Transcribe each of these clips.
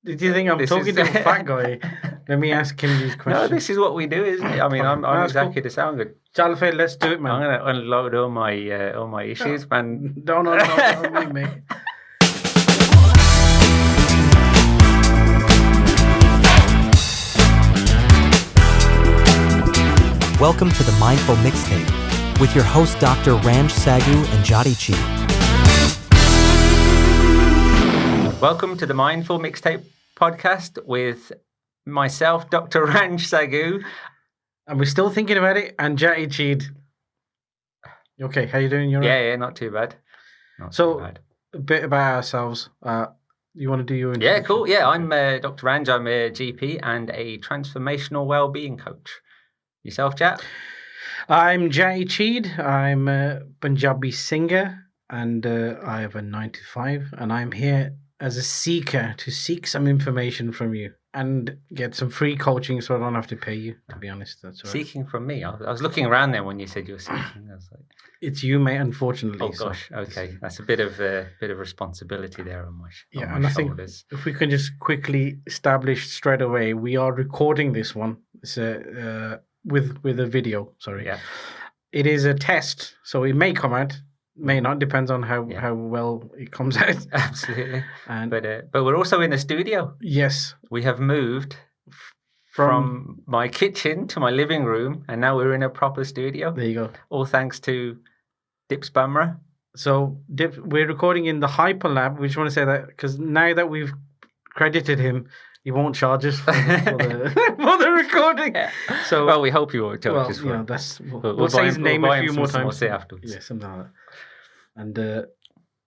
Did you think I'm talking to a fat guy? Let me ask him these questions. No, this is what we do, isn't it? I mean, I'm exactly the sound good. Jalfed, let's do it, man. I'm going to unload all my issues, man. Don't unload me, mate. Welcome to the Mindful Mixtape with your host, Dr. Ranj Sagoo and Jati Cheed. Welcome to the Mindful Mixtape Podcast with myself, Dr. Ranj Sagoo. And we're still thinking about it, and Jati Cheed. Okay, how you doing? You're right? Yeah, not too bad. Too bad. A bit about ourselves. You want to do your introduction? Yeah, cool. Yeah, I'm Dr. Ranj. I'm a GP and a transformational wellbeing coach. Yourself, Jat? I'm Jati Cheed. I'm a Punjabi singer, and I have a 9 to 5, and I'm here as a seeker to seek some information from you and get some free coaching so I don't have to pay you, to be honest. That's all right. Seeking from me? I was looking around there when you said you were seeking. I was like, it's you, mate, unfortunately. Oh, gosh. Okay. That's a bit of responsibility there on my shoulders. Yeah, and I think if we can just quickly establish straight away, we are recording this one. It's with a video, sorry. Yeah. It is a test, so it may come out, may not, depends on how well it comes out. Absolutely. But we're also in the studio. Yes. We have moved from my kitchen to my living room, and now we're in a proper studio. There you go. All thanks to Dips Bamra. So we're recording in the Hyperlab. We just want to say that because now that we've credited him, he won't charge us for the recording. Yeah. So, well, we hope you won't charge us for it. We'll say his name a few more times. We'll say afterwards. Yeah, something like that. And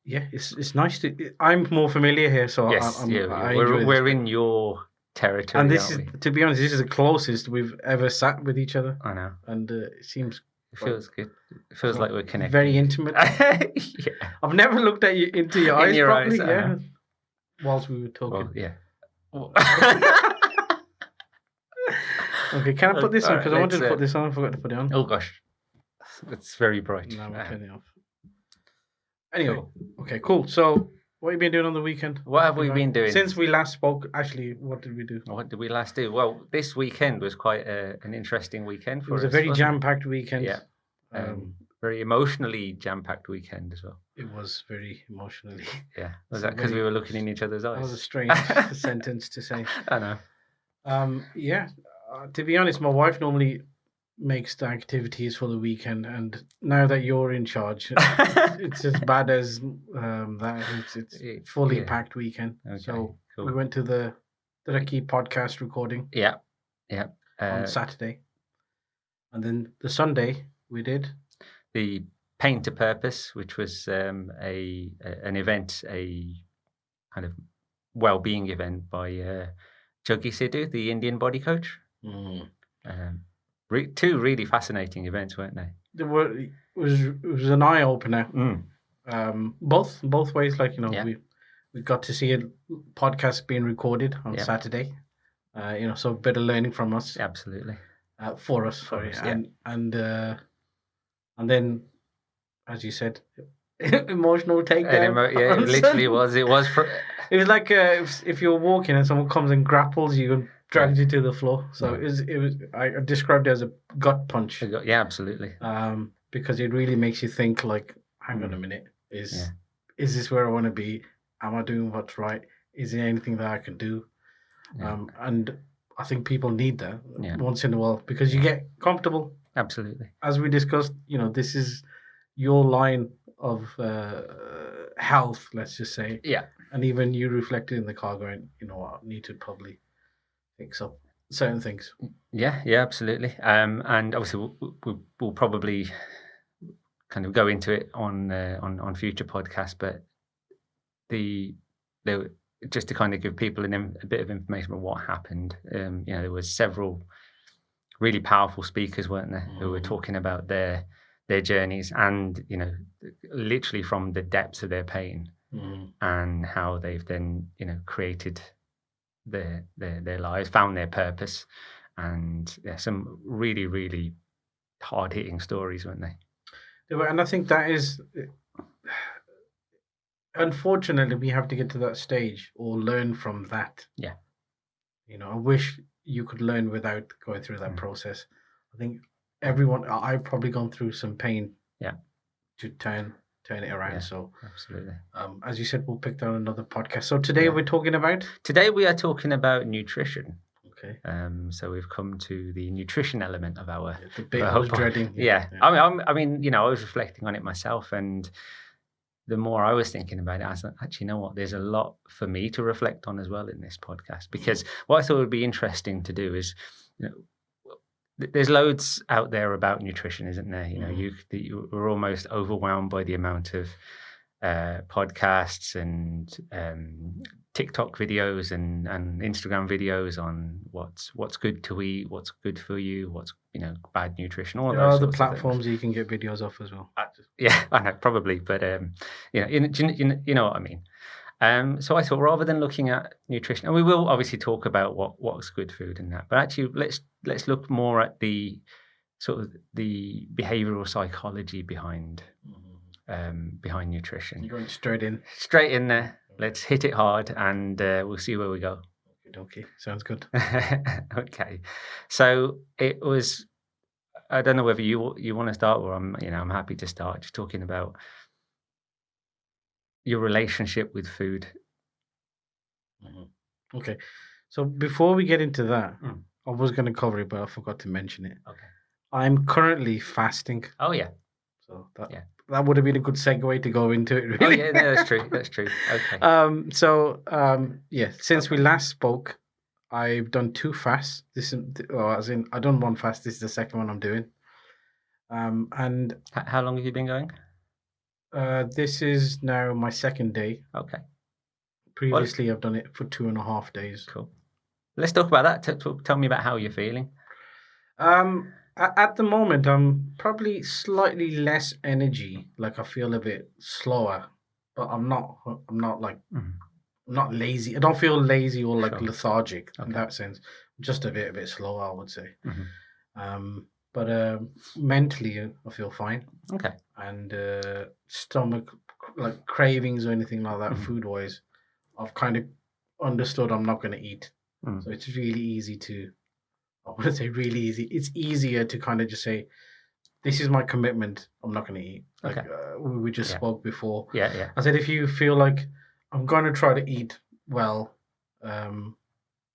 it's nice to. I'm more familiar here, so yes, we're in your territory. And this is, to be honest, this is the closest we've ever sat with each other. I know, and it seems. It feels good. It feels like we're connected. Very intimate. Yeah. I've never looked at you into your eyes properly. Yeah. Whilst we were talking. Well, yeah. Okay, can I put this on? Because I wanted to put this on. I forgot to put it on. Oh gosh, it's very bright. No, I'm turning it off. Anyway, Okay, cool. So, what have you been doing on the weekend? What have we been doing since we last spoke? Actually, what did we do? What did we last do? Well, this weekend was quite an interesting weekend for us. It was a very jam-packed weekend. Yeah, very emotionally jam-packed weekend as well. It was very emotionally. Yeah, was that because we were looking in each other's eyes? That was a strange sentence to say. I know. Yeah. To be honest, my wife normally makes the activities for the weekend, and now that you're in charge, it's as bad as that. It's fully packed weekend. Okay, so cool. We went to the Key podcast recording. Yeah. On Saturday, and then the Sunday we did the Paint to Purpose, which was an event, a kind of well-being event by Jati Cheed, the Indian body coach. Two really fascinating events, weren't they? It was an eye opener. Both ways. Like we got to see a podcast being recorded on Saturday. So a bit of learning from us. Absolutely. For us, sorry, and then, as you said, emotional takedown. It literally was. It was. It was like if you're walking and someone comes and grapples you and drags you to the floor. So it was. I described it as a gut punch. Yeah, absolutely. Because it really makes you think. Like, hang on a minute. Is this where I want to be? Am I doing what's right? Is there anything that I can do? Yeah. And I think people need that once in a while because you get comfortable. Absolutely. As we discussed, this is your line of health, let's just say. Yeah. And even you reflected in the car going, I need to probably fix up certain things. Yeah, absolutely. And obviously we'll probably kind of go into it on future podcasts, but just to kind of give people a bit of information about what happened. There was several really powerful speakers, weren't there, who were talking about their journeys and, literally from the depths of their pain and how they've then, created their lives, found their purpose, and some really, really hard-hitting stories, weren't they? They were, and I think that is unfortunately, we have to get to that stage or learn from that. Yeah. I wish you could learn without going through that process. I think I've probably gone through some pain. Yeah. To turn it around. Yeah, so absolutely. As you said, we'll pick down another podcast. So today we're talking about. Today we are talking about nutrition. Okay. So we've come to the nutrition element of our. The bit I was dreading. Yeah. I mean, I was reflecting on it myself, and the more I was thinking about it, I was like, actually, you know what? There's a lot for me to reflect on as well in this podcast, because what I thought would be interesting to do is, there's loads out there about nutrition, isn't there? We're almost overwhelmed by the amount of podcasts and TikTok videos and Instagram videos on what's good to eat, what's good for you, what's bad nutrition. All there of those are the sorts platforms you can get videos off as well. Yeah, I know, probably, but you know what I mean. So I thought, rather than looking at nutrition, and we will obviously talk about what's good food and that, but actually let's look more at the sort of the behavioral psychology behind nutrition. You're going straight in there. Let's hit it hard, and we'll see where we go. Okay, sounds good. Okay, so it was. I don't know whether you want to start, or I'm happy to start. Just talking about your relationship with food. Okay, so before we get into that, I was going to cover it, but I forgot to mention it. Okay, I'm currently fasting. Oh yeah. So that would have been a good segue to go into it. Really. Oh yeah, no, that's true. That's true. Okay. Since we last spoke, I've done 2 fasts. I've done 1 fast. This is the second one I'm doing. And how long have you been going? This is now my 2nd day. Okay. Previously, I've done it for 2.5 days. Cool. Let's talk about that. Tell me about how you're feeling. At the moment, I'm probably slightly less energy. Like I feel a bit slower, but I'm not like I'm not lazy. I don't feel lazy or like lethargic in that sense. Just a bit slower, I would say. But mentally, I feel fine. Okay. And stomach, like cravings or anything like that, food-wise, I've kind of understood I'm not going to eat. So it's really easy to, I want to say really easy. It's easier to kind of just say, this is my commitment. I'm not going to eat. Like we just spoke before. Yeah. I said, if you feel like I'm going to try to eat well,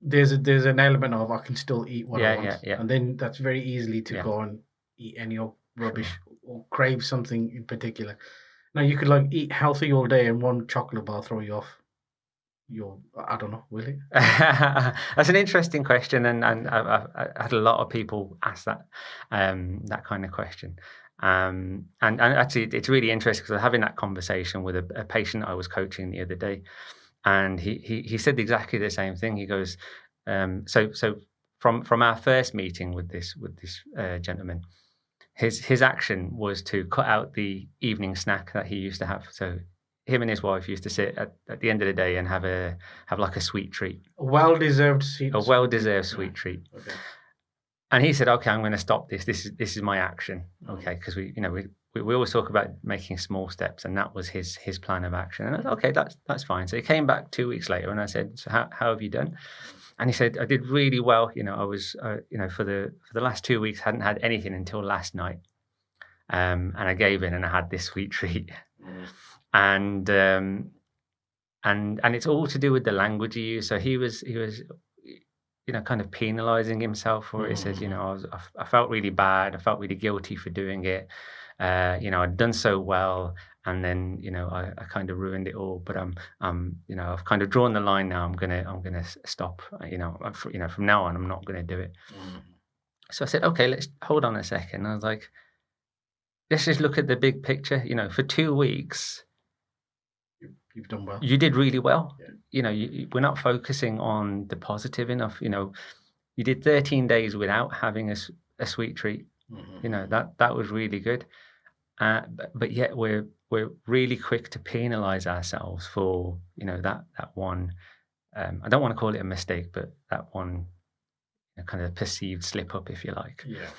there's an element of I can still eat what I want. And then that's very easily to go and eat any old rubbish or crave something in particular. Now you could like eat healthy all day and one chocolate bar throw you off. I don't know, will it? That's an interesting question, and I've had a lot of people ask that kind of question. And actually, it's really interesting because I was having that conversation with a patient I was coaching the other day, and he said exactly the same thing. He goes, so from our first meeting with this gentleman, his action was to cut out the evening snack that he used to have. So him and his wife used to sit at the end of the day and have like a sweet treat. A well-deserved sweet treat. Okay. And he said, okay, I'm going to stop this. This is my action. Okay. Because we always talk about making small steps, and that was his plan of action. And I said, okay, that's fine. So he came back 2 weeks later and I said, so how have you done? And he said, I did really well. I was, for the last 2 weeks, hadn't had anything until last night. And I gave in and I had this sweet treat. And it's all to do with the language you use. So he was kind of penalizing himself for it. He said, I felt really bad. I felt really guilty for doing it. I'd done so well, and then I kind of ruined it all. But I've kind of drawn the line now. I'm gonna stop. From now on, I'm not gonna do it. So I said, okay, let's hold on a second. I was like, let's just look at the big picture. For 2 weeks, you've done well. You did really well. Yeah. We're not focusing on the positive enough. You did 13 days without having a sweet treat. That was really good. But yet we're really quick to penalize ourselves for that one. I don't want to call it a mistake, but that one kind of perceived slip up, if you like. Yeah.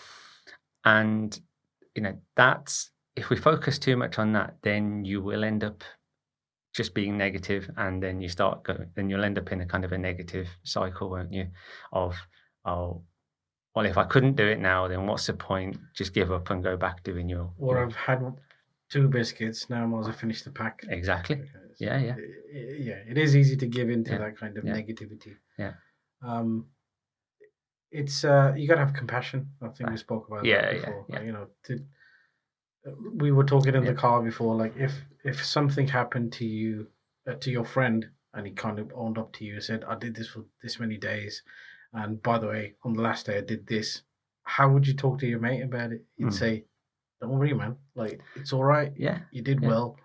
And that's, if we focus too much on that, then you will end up just being negative, and then you start going, then you'll end up in a kind of a negative cycle, won't you? Of, oh, well, if I couldn't do it now, then what's the point? Just give up and go back doing your. Or I've had 2 biscuits, now I might as well finish the pack. Exactly. Okay, so Yeah. It is easy to give into that kind of negativity. Yeah. It's you gotta have compassion. I think we spoke about that before. Yeah. You know, we were talking in the car before. Like, if something happened to you, to your friend, and he kind of owned up to you and said, "I did this for this many days, and by the way, on the last day I did this." How would you talk to your mate about it? You'd say, "Don't worry, man. Like, it's all right. Yeah, you did well.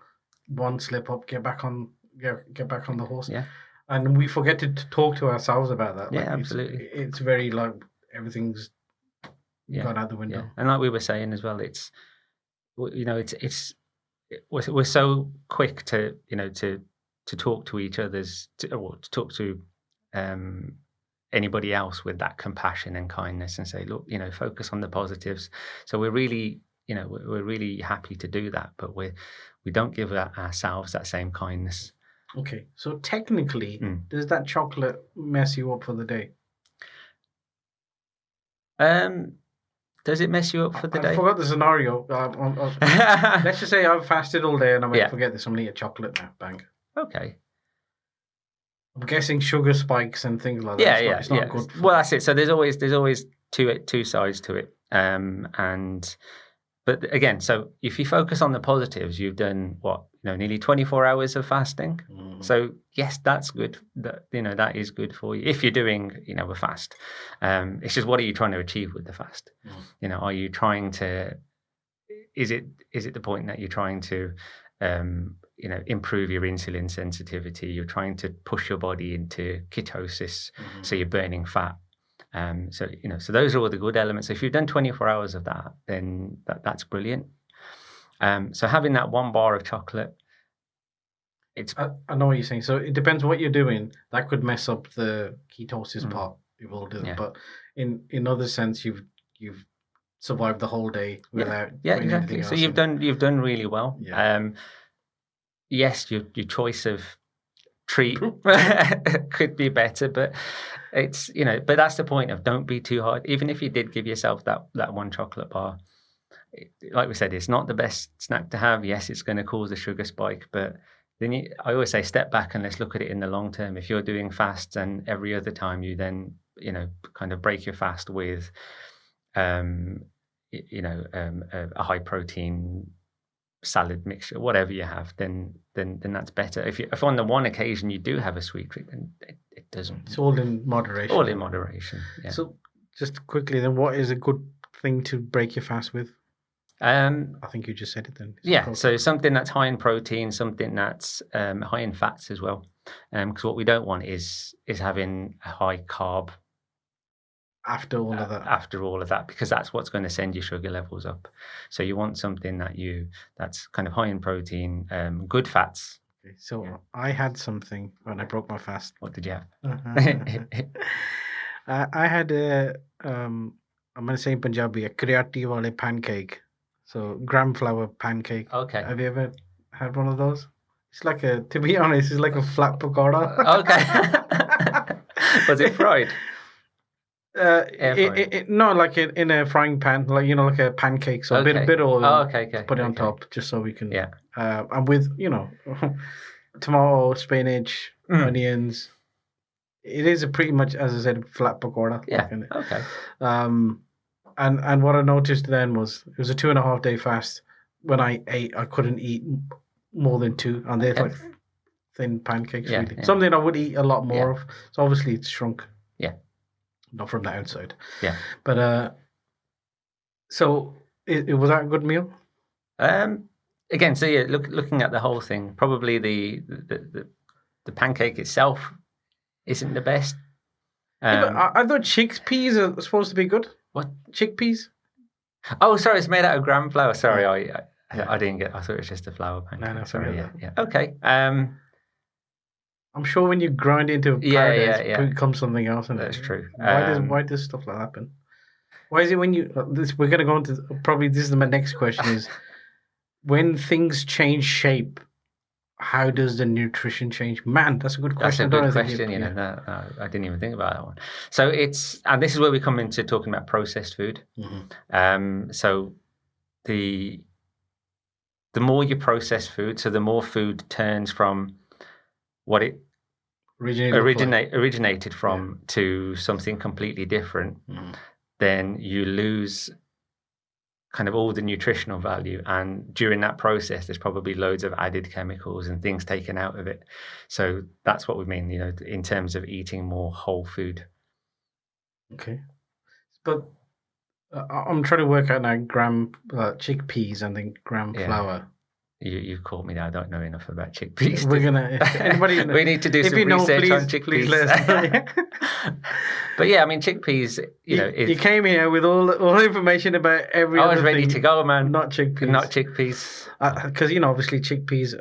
One slip up, get back on the horse." Yeah. And we forget to talk to ourselves about that. Like, absolutely. It's very like everything's gone out the window. Yeah. And like we were saying as well, it's, you know, we're so quick to, you know, to talk to each other's, or to talk to anybody else with that compassion and kindness, and say, look, you know, focus on the positives. So we're really, you know, we're really happy to do that, but we don't give ourselves that same kindness. Okay, so technically, does that chocolate mess you up for the day? Does it mess you up for the day? I forgot the scenario. Let's just say I've fasted all day and I'm going to forget this. I'm going to eat a chocolate now. Bang. Okay. I'm guessing sugar spikes and things like that. It's not good. Well, that's it. So there's always two sides to it. But again, so if you focus on the positives, you've done nearly 24 hours of fasting. So yes, that's good. That is good for you if you're doing, a fast. It's just, what are you trying to achieve with the fast? Are you trying to? Is it the point that you're trying to, improve your insulin sensitivity? You're trying to push your body into ketosis, so you're burning fat. So those are all the good elements. So if you've done 24 hours of that, then that's brilliant. So having that 1 bar of chocolate, I know what you're saying. So it depends what you're doing. That could mess up the ketosis part. You will do it, but in other sense, you've survived the whole day without exactly. So you've done really well. Yes, your choice of treat could be better, but it's but that's the point of, don't be too hard. Even if you did give yourself that 1 chocolate bar, like we said, it's not the best snack to have. Yes, it's going to cause a sugar spike, but then I always say, step back and let's look at it in the long term. If you're doing fasts and every other time you then kind of break your fast with a high protein salad mixture, whatever you have, then that's better. If on the one occasion you do have a sweet treat, then it doesn't. It's all in moderation. All in moderation. Yeah. So just quickly, then, what is a good thing to break your fast with? I think you just said it then. So something that's high in protein, something that's high in fats as well. Because what we don't want is having a high carb after all of that, because that's what's going to send your sugar levels up. So you want something that's kind of high in protein, good fats. Okay, so I had something when I broke my fast. What did you have? I had I'm going to say in Punjabi, a kriati wale pancake. So gram flour pancake. Okay. Have you ever had one of those? It's like to be honest, it's like a flat pakoda. Okay. Was it fried? No, like in a frying pan, like like a pancake, so a bit of oil. Okay. Put it on top, just so we can. And with tomato, spinach, onions. It is pretty much, as I said, flat pakoda. Yeah. Okay. And what I noticed then was it was a 2.5 day fast. When I ate, I couldn't eat more than 2, and they're like thin pancakes. Really. Something I would eat a lot more of. So obviously it's shrunk. Yeah. Not from the outside. Yeah. But so it was that a good meal? Again, so looking at the whole thing, probably the pancake itself isn't the best. But I thought chickpeas are supposed to be good. What? Chickpeas? Oh, sorry, it's made out of gram flour. Sorry, I didn't get. I thought it was just a flour pancake. No, sorry. Yeah. Okay. I'm sure when you grind into powder, it becomes something else. That's true. Why does stuff like that happen? Why is it when you we're going to go into probably this is my next question is when things change shape, how does the nutrition change? Man, that's a good question. That's a good question. I didn't even think about that one. So and this is where we come into talking about processed food. Mm-hmm. So the more you process food, so the more food turns from what it originated from to something completely different, then you lose kind of all the nutritional value, and during that process there's probably loads of added chemicals and things taken out of it. So that's what we mean, in terms of eating more whole food. Okay, but I'm trying to work out now gram chickpeas and then gram flour. You've caught me now. I don't know enough about chickpeas. We're gonna. Anybody? We need to do some research on chickpeas. Please let us know. But I mean, chickpeas. You came here with all the information about every. I was ready to go, man. Not chickpeas. Not chickpeas. Because obviously chickpeas.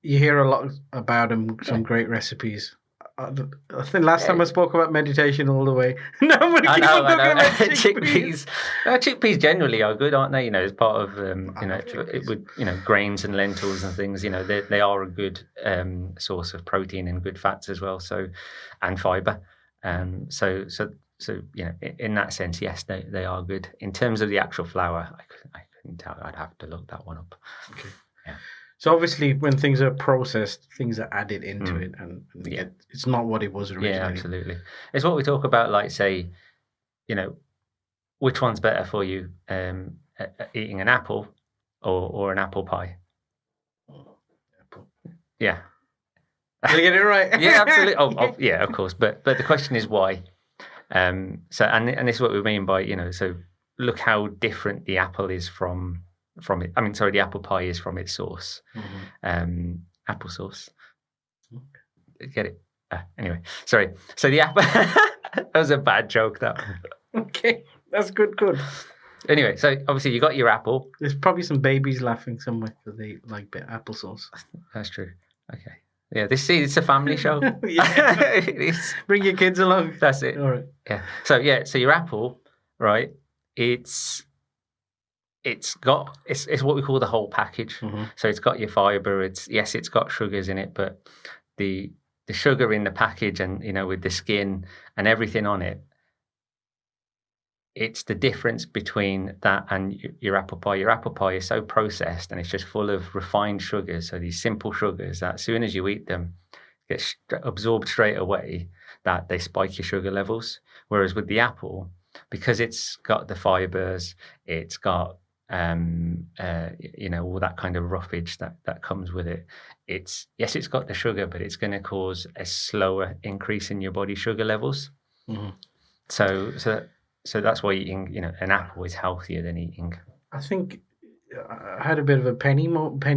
You hear a lot about them. Some great recipes. I think last time I spoke about meditation all the way. No, I know. About chickpeas. Chickpeas generally are good, aren't they? As part of it would grains and lentils and things. They are a good source of protein and good fats as well. So, and fiber. So in that sense, yes, they are good. In terms of the actual flour, I couldn't tell. I'd have to look that one up. Okay. Yeah. So obviously, when things are processed, things are added into it, and it's not what it was originally. Yeah, absolutely. It's what we talk about, like say, which one's better for you, eating an apple or an apple pie? Apple. Yeah. Did I get it right? Yeah, absolutely. Oh, yeah, of course. But the question is why. So and this is what we mean by so look how different the apple is from it. I mean, sorry, the apple pie is from its source. Mm-hmm. Applesauce. Get it? Anyway, sorry. So the apple. That was a bad joke. That one. Okay, that's good. Anyway, so obviously you got your apple. There's probably some babies laughing somewhere because they like applesauce. That's true. Okay. Yeah, it's a family show. It is. Bring your kids along. That's it. All right. Yeah. So your apple, right? It's what we call the whole package. Mm-hmm. So it's got your fiber. It's got sugars in it, but the sugar in the package and with the skin and everything on it, it's the difference between that and your apple pie. Your apple pie is so processed and it's just full of refined sugars. So these simple sugars that as soon as you eat them, get absorbed straight away, that they spike your sugar levels. Whereas with the apple, because it's got the fibers, it's got all that kind of roughage that comes with it. It's got the sugar, but it's going to cause a slower increase in your body sugar levels. Mm-hmm. So that's why eating, an apple is healthier than eating. I think I had a bit of a penny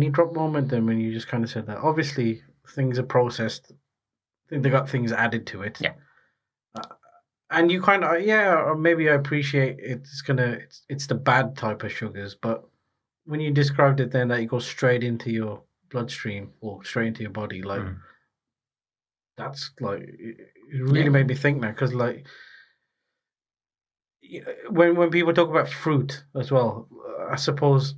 drop moment then when you just kind of said that. Obviously, things are processed. I think they got things added to it. Yeah. And you kind of, or maybe I appreciate it's the bad type of sugars, but when you described it then that it goes straight into your bloodstream or straight into your body, like, that's like, it really made me think now, because like, when people talk about fruit as well, I suppose,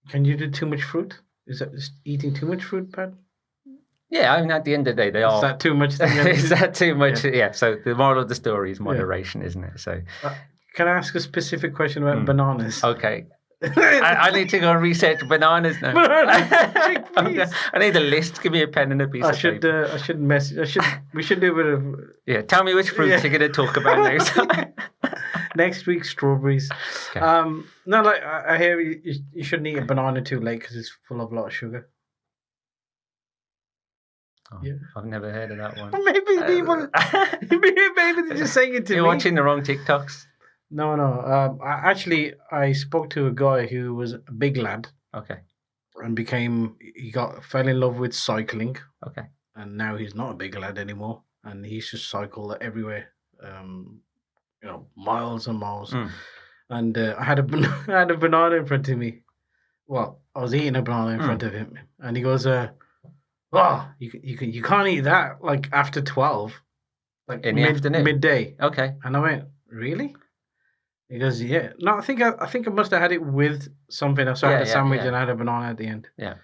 can you do too much fruit? Is that just eating too much fruit bad? Yeah, I mean, at the end of the day, they are. Is that too much? Is that too much? Yeah. So the moral of the story is moderation, isn't it? So, can I ask a specific question about bananas? Okay. I need to go and research bananas now. I need a list. Give me a pen and a piece of paper. I should message. We should do a bit of. Yeah. Tell me which fruits you're going to talk about next. Next week, strawberries. Okay. No, like I hear you shouldn't eat a banana too late because it's full of a lot of sugar. Oh, yeah. I've never heard of that one. Maybe people, maybe they're just saying it to me. You're watching the wrong TikToks. No. I spoke to a guy who was a big lad. Okay. And fell in love with cycling. Okay. And now he's not a big lad anymore, and he's just cycled everywhere, miles and miles. And I had a banana in front of me. Well, I was eating a banana in front of him, and he goes, you can't eat that like after 12, like in the afternoon, midday." Okay. And I went, "Really?" He goes, "Yeah." No, I think I must have had it with something. So I had a sandwich and I had a banana at the end. Yeah.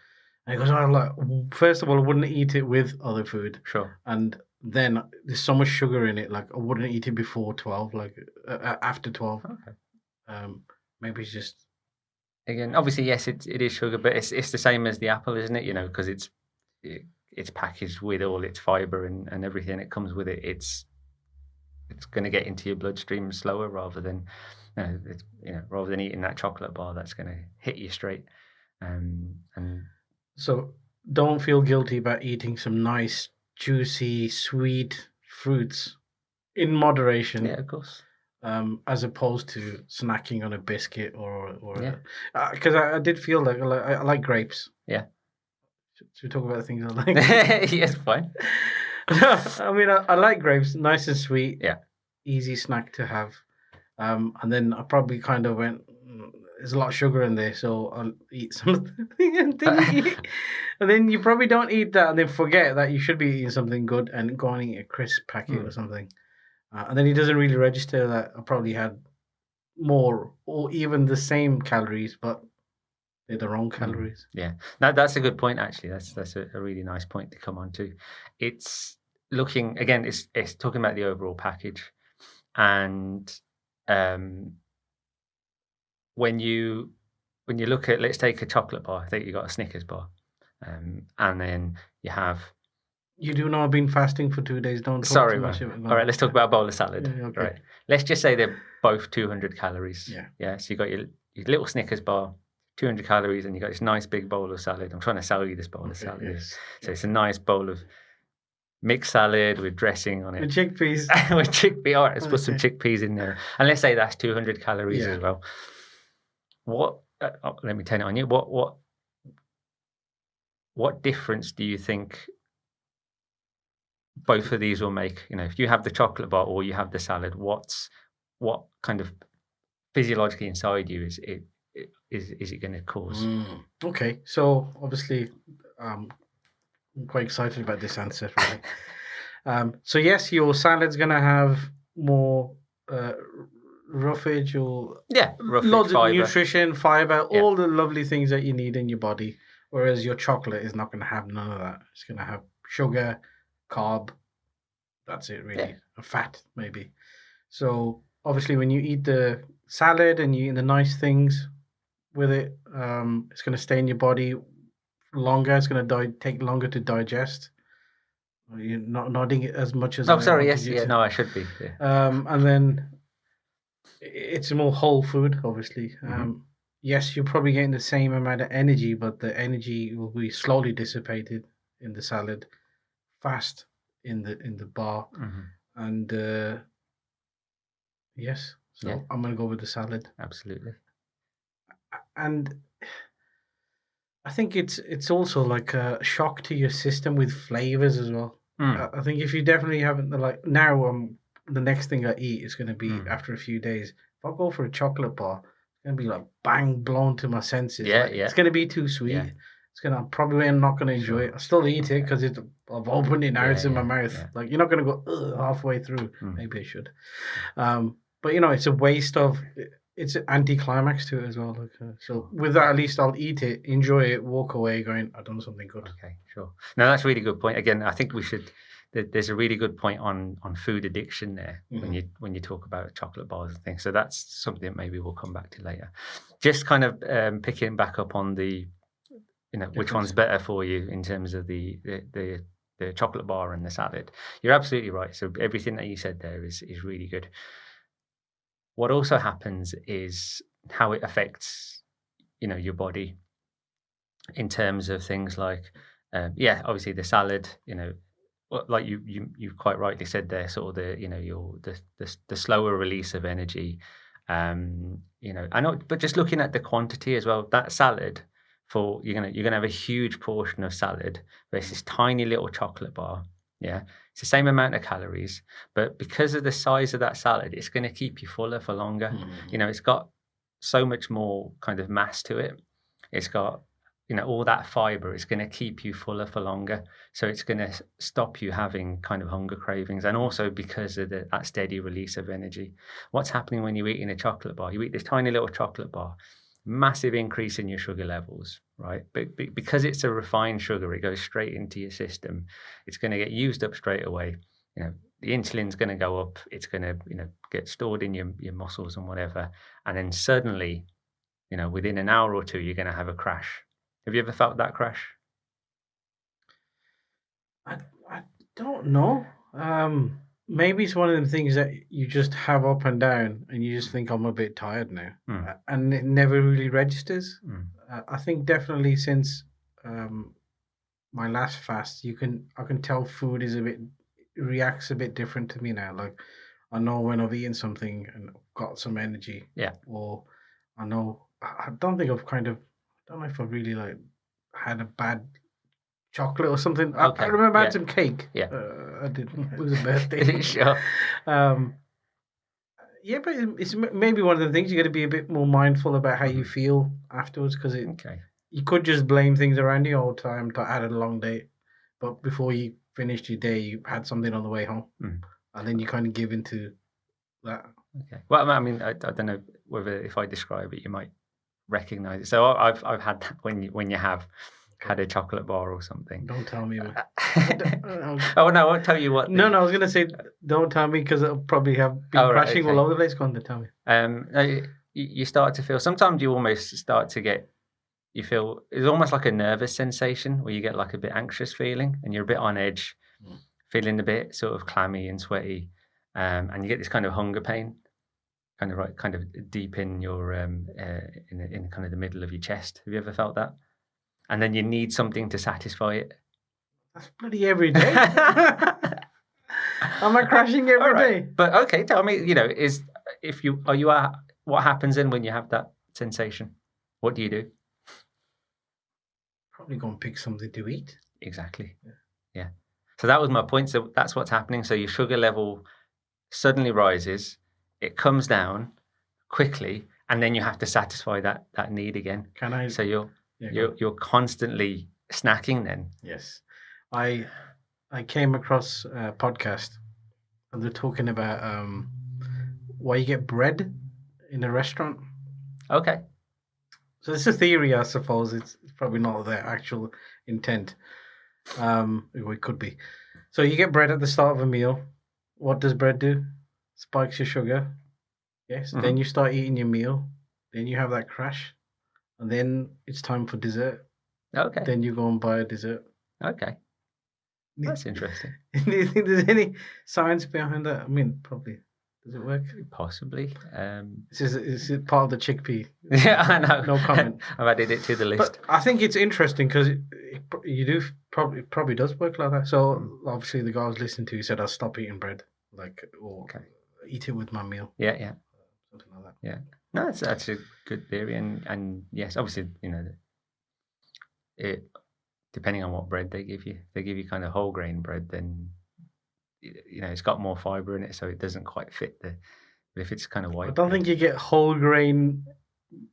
And he goes, "Oh, like, first of all, I wouldn't eat it with other food. Sure. And then there's so much sugar in it, like I wouldn't eat it before 12, like after 12. Okay. Maybe it's just... Again, obviously, yes, it is sugar, but it's the same as the apple, isn't it? You know, because it's packaged with all its fiber and everything that comes with it. It's going to get into your bloodstream slower rather than rather than eating that chocolate bar that's going to hit you straight. And so don't feel guilty about eating some nice, juicy, sweet fruits in moderation. Yeah, of course. As opposed to snacking on a biscuit or because I did feel like I like grapes. Yeah. Should we talk about the things I like? Yes, fine. I mean, I like grapes, nice and sweet. Yeah. Easy snack to have. And then I probably kind of went, there's a lot of sugar in there, so I'll eat something. And then you probably don't eat that and then forget that you should be eating something good and go and eat a crisp packet or something. And then it doesn't really register that I probably had more or even the same calories, but they're the wrong calories. Yeah, that's a good point, actually. That's a really nice point to come on to. It's looking, again, it's talking about the overall package. And when you look at, let's take a chocolate bar. I think you got a Snickers bar, and then you have... You do know I've been fasting for 2 days. Don't talk Sorry, too man. much. All right, let's talk about a bowl of salad. Yeah, okay. Right. Let's just say they're both 200 calories. Yeah. So you got your little Snickers bar, 200 calories, and you got this nice big bowl of salad. I'm trying to sell you this bowl of salad. Yes. So it's a nice bowl of mixed salad with dressing on it. With chickpeas. With chickpea. All right, let's put some chickpeas in there. And let's say that's 200 calories as well. What? Let me turn it on you. What difference do you think both of these will make? You know, if you have the chocolate bar or you have the salad, what kind of physiologically inside you is it going to cause? Okay, so obviously, I'm quite excited about this answer. Really. So yes, your salad's going to have more roughage or loads of nutrition, fiber, all the lovely things that you need in your body. Whereas your chocolate is not going to have none of that. It's going to have sugar, carb. That's it, really. A fat, maybe. So obviously, when you eat the salad and you eat the nice things with it, it's going to stay in your body longer. It's going to take longer to digest. You're not nodding as much as... Oh, sorry. Yes. Yeah. No, I should be. Yeah. And then it's a more whole food, obviously. Yes, you're probably getting the same amount of energy, but the energy will be slowly dissipated in the salad, fast in the bar, and yes. So I'm gonna go with the salad. Absolutely. And I think it's also like a shock to your system with flavors as well. I think if you definitely haven't, like now, the next thing I eat is going to be after a few days. If I go for a chocolate bar, it's going to be like bang, blown to my senses. It's going to be too sweet. It's gonna probably I'm not going to enjoy it. I still eat it because I've opened it now. It's in my mouth. Like you're not going to go halfway through. Maybe I should. But it's a waste of. It's an anticlimax to it as well. So with that, at least I'll eat it, enjoy it, walk away going, I've done something good. Okay, sure. No, that's a really good point. Again, I think we should. There's a really good point on food addiction there when you talk about chocolate bars and things. So that's something that maybe we'll come back to later. Just kind of picking back up on the, which one's better for you in terms of the chocolate bar and the salad. You're absolutely right. So everything that you said there is really good. What also happens is how it affects, your body in terms of things like, obviously the salad, like you quite rightly said there, sort of the slower release of energy, but just looking at the quantity as well, that salad you're gonna have a huge portion of salad versus this tiny little chocolate bar. Yeah, it's the same amount of calories, but because of the size of that salad, it's going to keep you fuller for longer. It's got so much more kind of mass to it. It's got, all that fiber. It's going to keep you fuller for longer. So it's going to stop you having kind of hunger cravings. And also because of that steady release of energy. What's happening when you're eating a chocolate bar? You eat this tiny little chocolate bar. massive increase in your sugar levels, right? But because it's a refined sugar, it goes straight into your system. It's going to get used up straight away. The insulin's going to go up. It's going to, get stored in your muscles and whatever. And then suddenly, within an hour or two, you're going to have a crash. Have you ever felt that crash? I don't know. Maybe it's one of the things that you just have up and down, and you just think I'm a bit tired now, and it never really registers. I think definitely since my last fast, I can tell food reacts a bit different to me now. Like I know when I've eaten something and got some energy, or I don't know if I've really like had a bad chocolate or something. Okay. I remember I had some cake. Yeah. I did. It was a birthday. Sure. But it's maybe one of the things you got to be a bit more mindful about how you feel afterwards, because you could just blame things around you all the time. I had a long day, but before you finished your day, you had something on the way home, and then you kind of give into that. Okay. Well, I mean, I don't know whether if I describe it, you might recognize it. So I've had that when you have had a chocolate bar or something. Don't tell me. Oh no, I won't tell you what. No, I was gonna say don't tell me, because I'll probably have been crashing all over the place. Go on, to tell me. You start to feel. Sometimes you almost start to get. You feel it's almost like a nervous sensation where you get like a bit anxious feeling, and you're a bit on edge, feeling a bit sort of clammy and sweaty, and you get this kind of hunger pain, kind of deep in your in kind of the middle of your chest. Have you ever felt that? And then you need something to satisfy it. That's bloody every day. Am I crashing every day? But okay, tell me, what happens then when you have that sensation? What do you do? Probably go and pick something to eat. Exactly. Yeah. So that was my point. So that's what's happening. So your sugar level suddenly rises, it comes down quickly, and then you have to satisfy that need again. Can I? So you're constantly snacking then. Yes. I came across a podcast, and they're talking about why you get bread in a restaurant. Okay. So it's a theory, I suppose. It's probably not their actual intent. It could be. So you get bread at the start of a meal. What does bread do? Spikes your sugar. Yes. Then you start eating your meal. Then you have that crash. And then it's time for dessert. Okay. Then you go and buy a dessert. Okay. That's interesting. Do you think there's any science behind that? I mean, probably. Does it work? Possibly. Is it part of the chickpea? Yeah, I know. No comment. I've added it to the list. But I think it's interesting because it probably does work like that. So obviously the guy I was listening to, he said I'll stop eating bread, eat it with my meal. Yeah. Something like that. Yeah. No, that's a good theory, and yes, obviously, it depending on what bread they give you. If they give you kind of whole grain bread, then it's got more fiber in it, so it doesn't quite fit But if it's kind of white, I don't think you get whole grain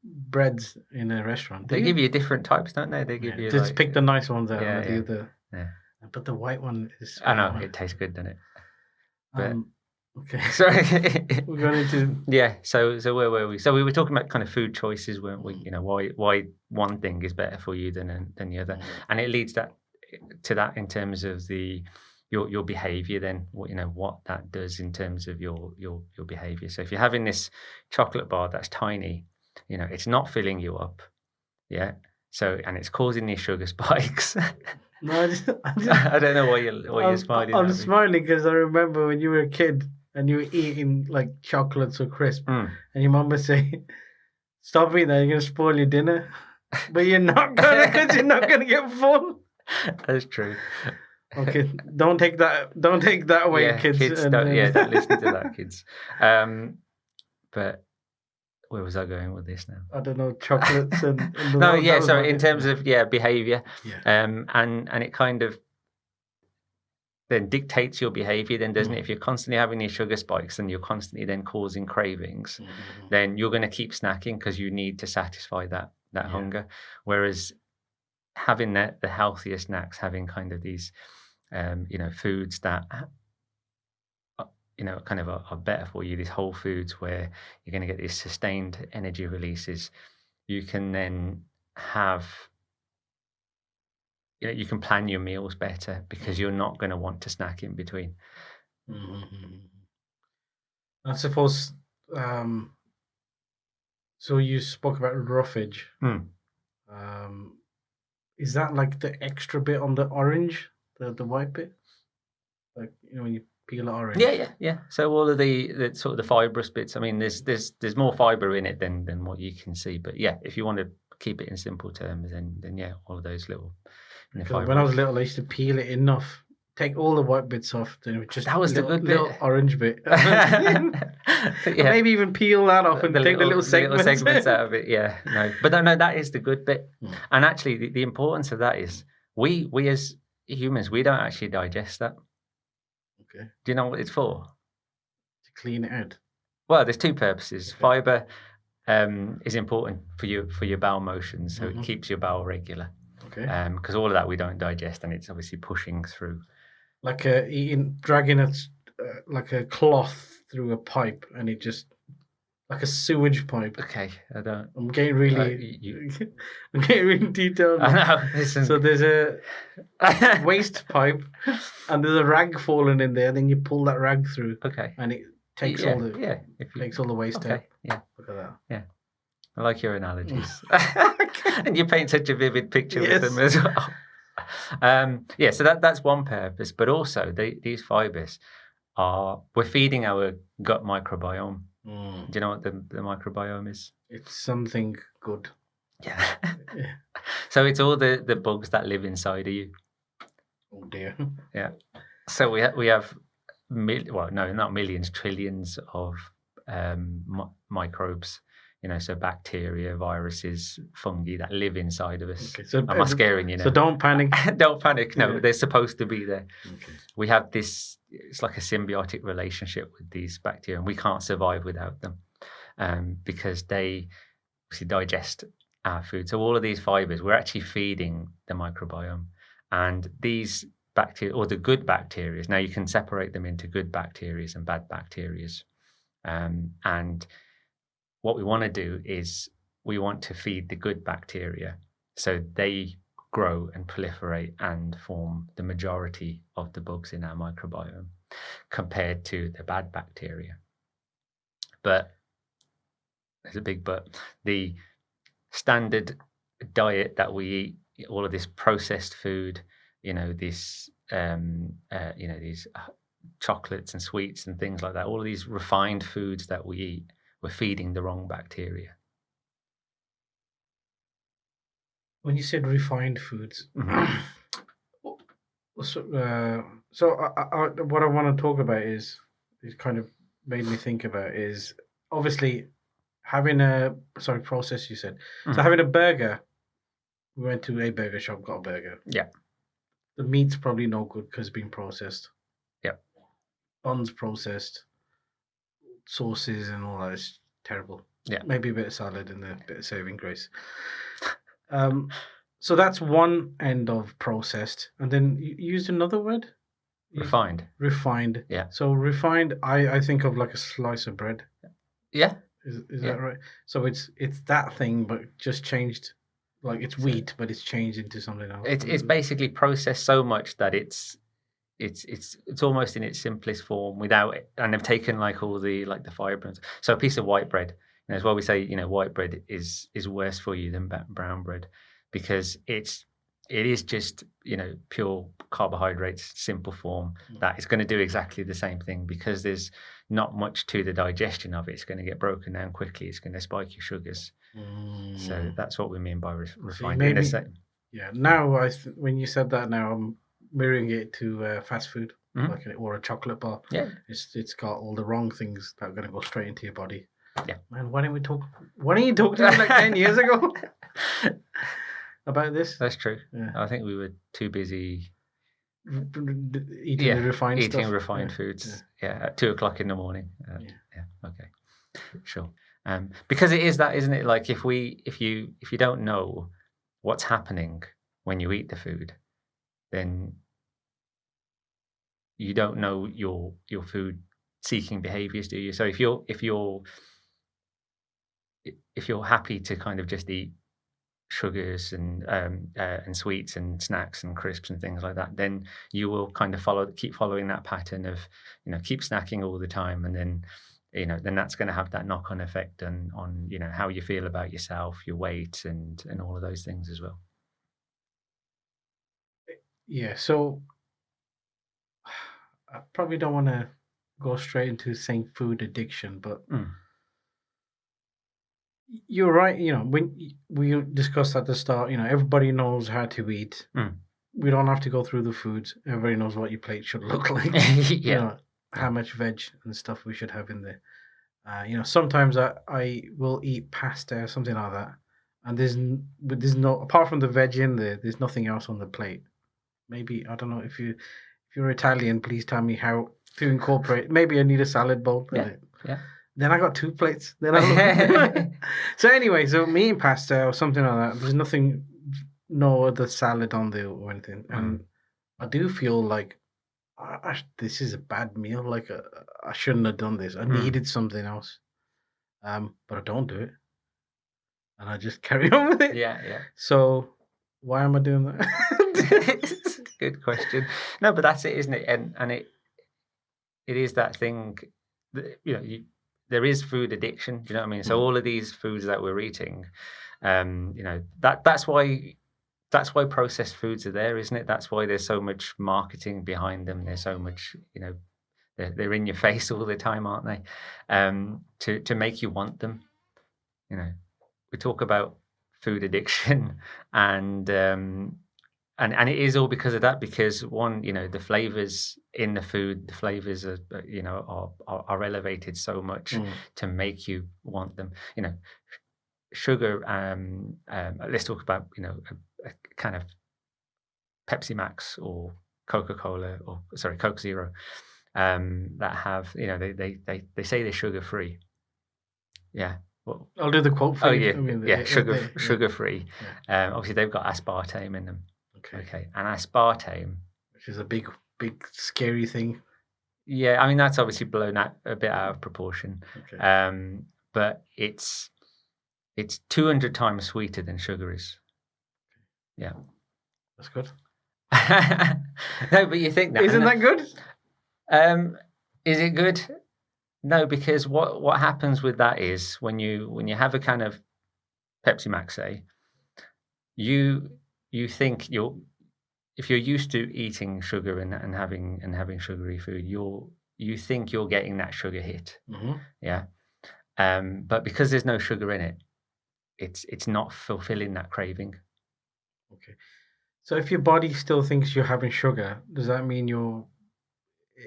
breads in a restaurant. They give you different types, don't they? They give you just pick the nice ones out. Yeah. But the white one is. I know it tastes good, doesn't it? But, okay. Sorry. We're going into So where were we? So we were talking about kind of food choices, weren't we? Why one thing is better for you than the other, and it leads to that in terms of your behavior. Then what that does in terms of your behavior. So if you're having this chocolate bar that's tiny, it's not filling you up, So and it's causing these sugar spikes. No, I don't know why you're smiling. I'm smiling because I remember when you were a kid and you were eating like chocolates or crisps, and your mum would say, "Stop eating that, you're gonna spoil your dinner." But you're not gonna, because you're not gonna get full. That's true. Okay, don't take that away, kids. Don't listen to that, kids. But where was I going with this now? I don't know, chocolates and So in terms of behavior, and it kind of then dictates your behavior, then, doesn't it? If you're constantly having these sugar spikes and you're constantly then causing cravings, then you're going to keep snacking because you need to satisfy that hunger. Whereas having the healthier snacks, having kind of these foods that kind of are better for you, these whole foods where you're going to get these sustained energy releases, you can then have, you can plan your meals better because you're not going to want to snack in between. Mm-hmm. I suppose. So you spoke about roughage. Is that like the extra bit on the orange, the white bit? Like, when you peel an orange. Yeah. So all of the sort of the fibrous bits. I mean, there's more fiber in it than what you can see. But yeah, if you want to keep it in simple terms, then yeah, all of those little. When I was little, I used to peel it enough, take all the white bits off, then it was just that was little, the good bit. Little orange bit. Maybe even peel that off and take the little segments out of it. Yeah, no, but no, that is the good bit. And actually, the importance of that is we as humans, we don't actually digest that. Okay. Do you know what it's for? To clean it out. Well, there's two purposes. Okay. Fiber is important for your bowel motions, so it keeps your bowel regular. Okay. Because all of that we don't digest, and it's obviously pushing through. Like dragging like a cloth through a pipe, and it just like a sewage pipe. Okay, I don't. I'm getting really. I'm getting really detailed. I know. Listen. So there's a waste pipe, and there's a rag falling in there. Then you pull that rag through. Okay. And it takes all the takes all the waste out. Yeah. Look at that. Yeah. I like your analogies. And you paint such a vivid picture with them as well. So that's one purpose, but also these fibers we're feeding our gut microbiome. Do you know what the microbiome is? It's something good. Yeah. So it's all the bugs that live inside of you. Oh dear. Yeah. So we have not millions, trillions of microbes. So bacteria, viruses, fungi that live inside of us. Okay, so am I scaring you now? So don't panic. Don't panic. No, they're supposed to be there. Okay. We have this, it's like a symbiotic relationship with these bacteria, and we can't survive without them because they obviously digest our food. So all of these fibers, we're actually feeding the microbiome. And these bacteria, or the good bacteria, now you can separate them into good bacteria and bad bacteria. And what we want to do is we want to feed the good bacteria so they grow and proliferate and form the majority of the bugs in our microbiome compared to the bad bacteria. But there's a big but. The standard diet that we eat, all of this processed food, these chocolates and sweets and things like that, all of these refined foods that we eat, we're feeding the wrong bacteria. When you said refined foods, so what I want to talk about is kind of made me think about is obviously having process. You said so having a burger. We went to a burger shop, got a burger. Yeah. The meat's probably no good because it's been processed. Yeah. Buns processed. Sauces and all that is terrible. Yeah. Maybe a bit of salad and a bit of saving grace. So that's one end of processed. And then you used another word? Refined. Refined. Yeah. So refined, I think of like a slice of bread. Yeah. Is that right? So it's that thing, but just changed. Like it's wheat, but it's changed into something else. It's basically processed so much that it's almost in its simplest form without it, and they've taken like all the fibers. So a piece of white bread, as well, we say white bread is worse for you than brown bread because it is just pure carbohydrates, simple form that is going to do exactly the same thing because there's not much to the digestion of it. It's going to get broken down quickly. It's going to spike your sugars. So that's what we mean by refined. Yeah. Now when you said that, now I'm mirroring it to fast food, or a chocolate bar. Yeah, it's got all the wrong things that are going to go straight into your body. Yeah, man, why didn't you talk to me like 10 years ago about this? That's true. Yeah. I think we were too busy eating refined foods. Yeah, at 2:00 in the morning. Okay, sure. Because it is that, isn't it? Like if you don't know what's happening when you eat the food, then you don't know your food seeking behaviors, do you? So if if you're happy to kind of just eat sugars and sweets and snacks and crisps and things like that, then you will kind of keep following that pattern of, keep snacking all the time, and then then that's going to have that knock-on effect on how you feel about yourself, your weight, and all of those things as well. Yeah, so I probably don't want to go straight into saying food addiction, but you're right. When we discussed at the start, everybody knows how to eat. We don't have to go through the foods. Everybody knows what your plate should look like. How much veg and stuff we should have in there. Sometimes I will eat pasta or something like that, and there's no, apart from the veg in there's nothing else on the plate. Maybe, I don't know, if you're Italian, please tell me how to incorporate. Maybe I need a salad bowl. Yeah. Then I got 2 plates. Then so anyway, so me eating pasta or something like that. There's no other salad on there or anything, and I do feel like this is a bad meal. Like I shouldn't have done this. I needed something else, but I don't do it, and I just carry on with it. Yeah. So why am I doing that? Good question. No, but that's it, isn't it? And it is that thing that, there is food addiction. Do you know what I mean? So all of these foods that we're eating, that's why processed foods are there, isn't it? That's why there's so much marketing behind them. There's so much, they're in your face all the time, aren't they? To make you want them. We talk about food addiction, and it is all because of that. Because one, the flavors in the food, the flavors are elevated so much to make you want them. Sugar. Let's talk about a kind of Pepsi Max or Coca-Cola, or sorry, Coke Zero, that have, they say they're sugar free. Yeah. Well, I'll do the quote for you. Oh yeah, sugar free. Yeah. Obviously, they've got aspartame in them. Okay, and aspartame, which is a big scary thing. Yeah, I mean that's obviously blown out a bit out of proportion. Okay. But it's 200 times sweeter than sugar is. Yeah, that's good. No, but you think that isn't that good? Is it good? No, because what happens with that is when you have a kind of Pepsi Max, say, you think if you're used to eating sugar and having sugary food, you think you're getting that sugar hit. Yeah. But because there's no sugar in it, it's not fulfilling that craving. Okay. So if your body still thinks you're having sugar, does that mean you're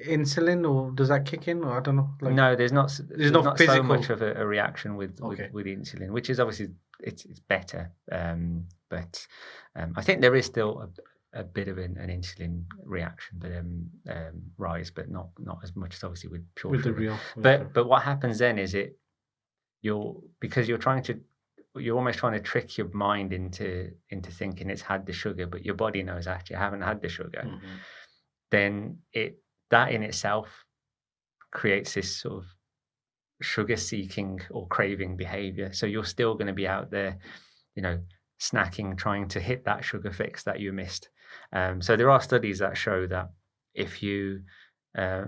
insulin, or does that kick in, or I don't know? No, there's not physical... so much of a reaction with insulin, which is obviously it's better. But I think there is still a bit of an insulin reaction, but rise, but not as much as obviously with pure sugar. But what happens then is you're almost trying to trick your mind into thinking it's had the sugar, but your body knows actually I haven't had the sugar. Then that in itself creates this sort of sugar seeking or craving behavior. So you're still going to be out there, snacking, trying to hit that sugar fix that you missed. So there are studies that show that if you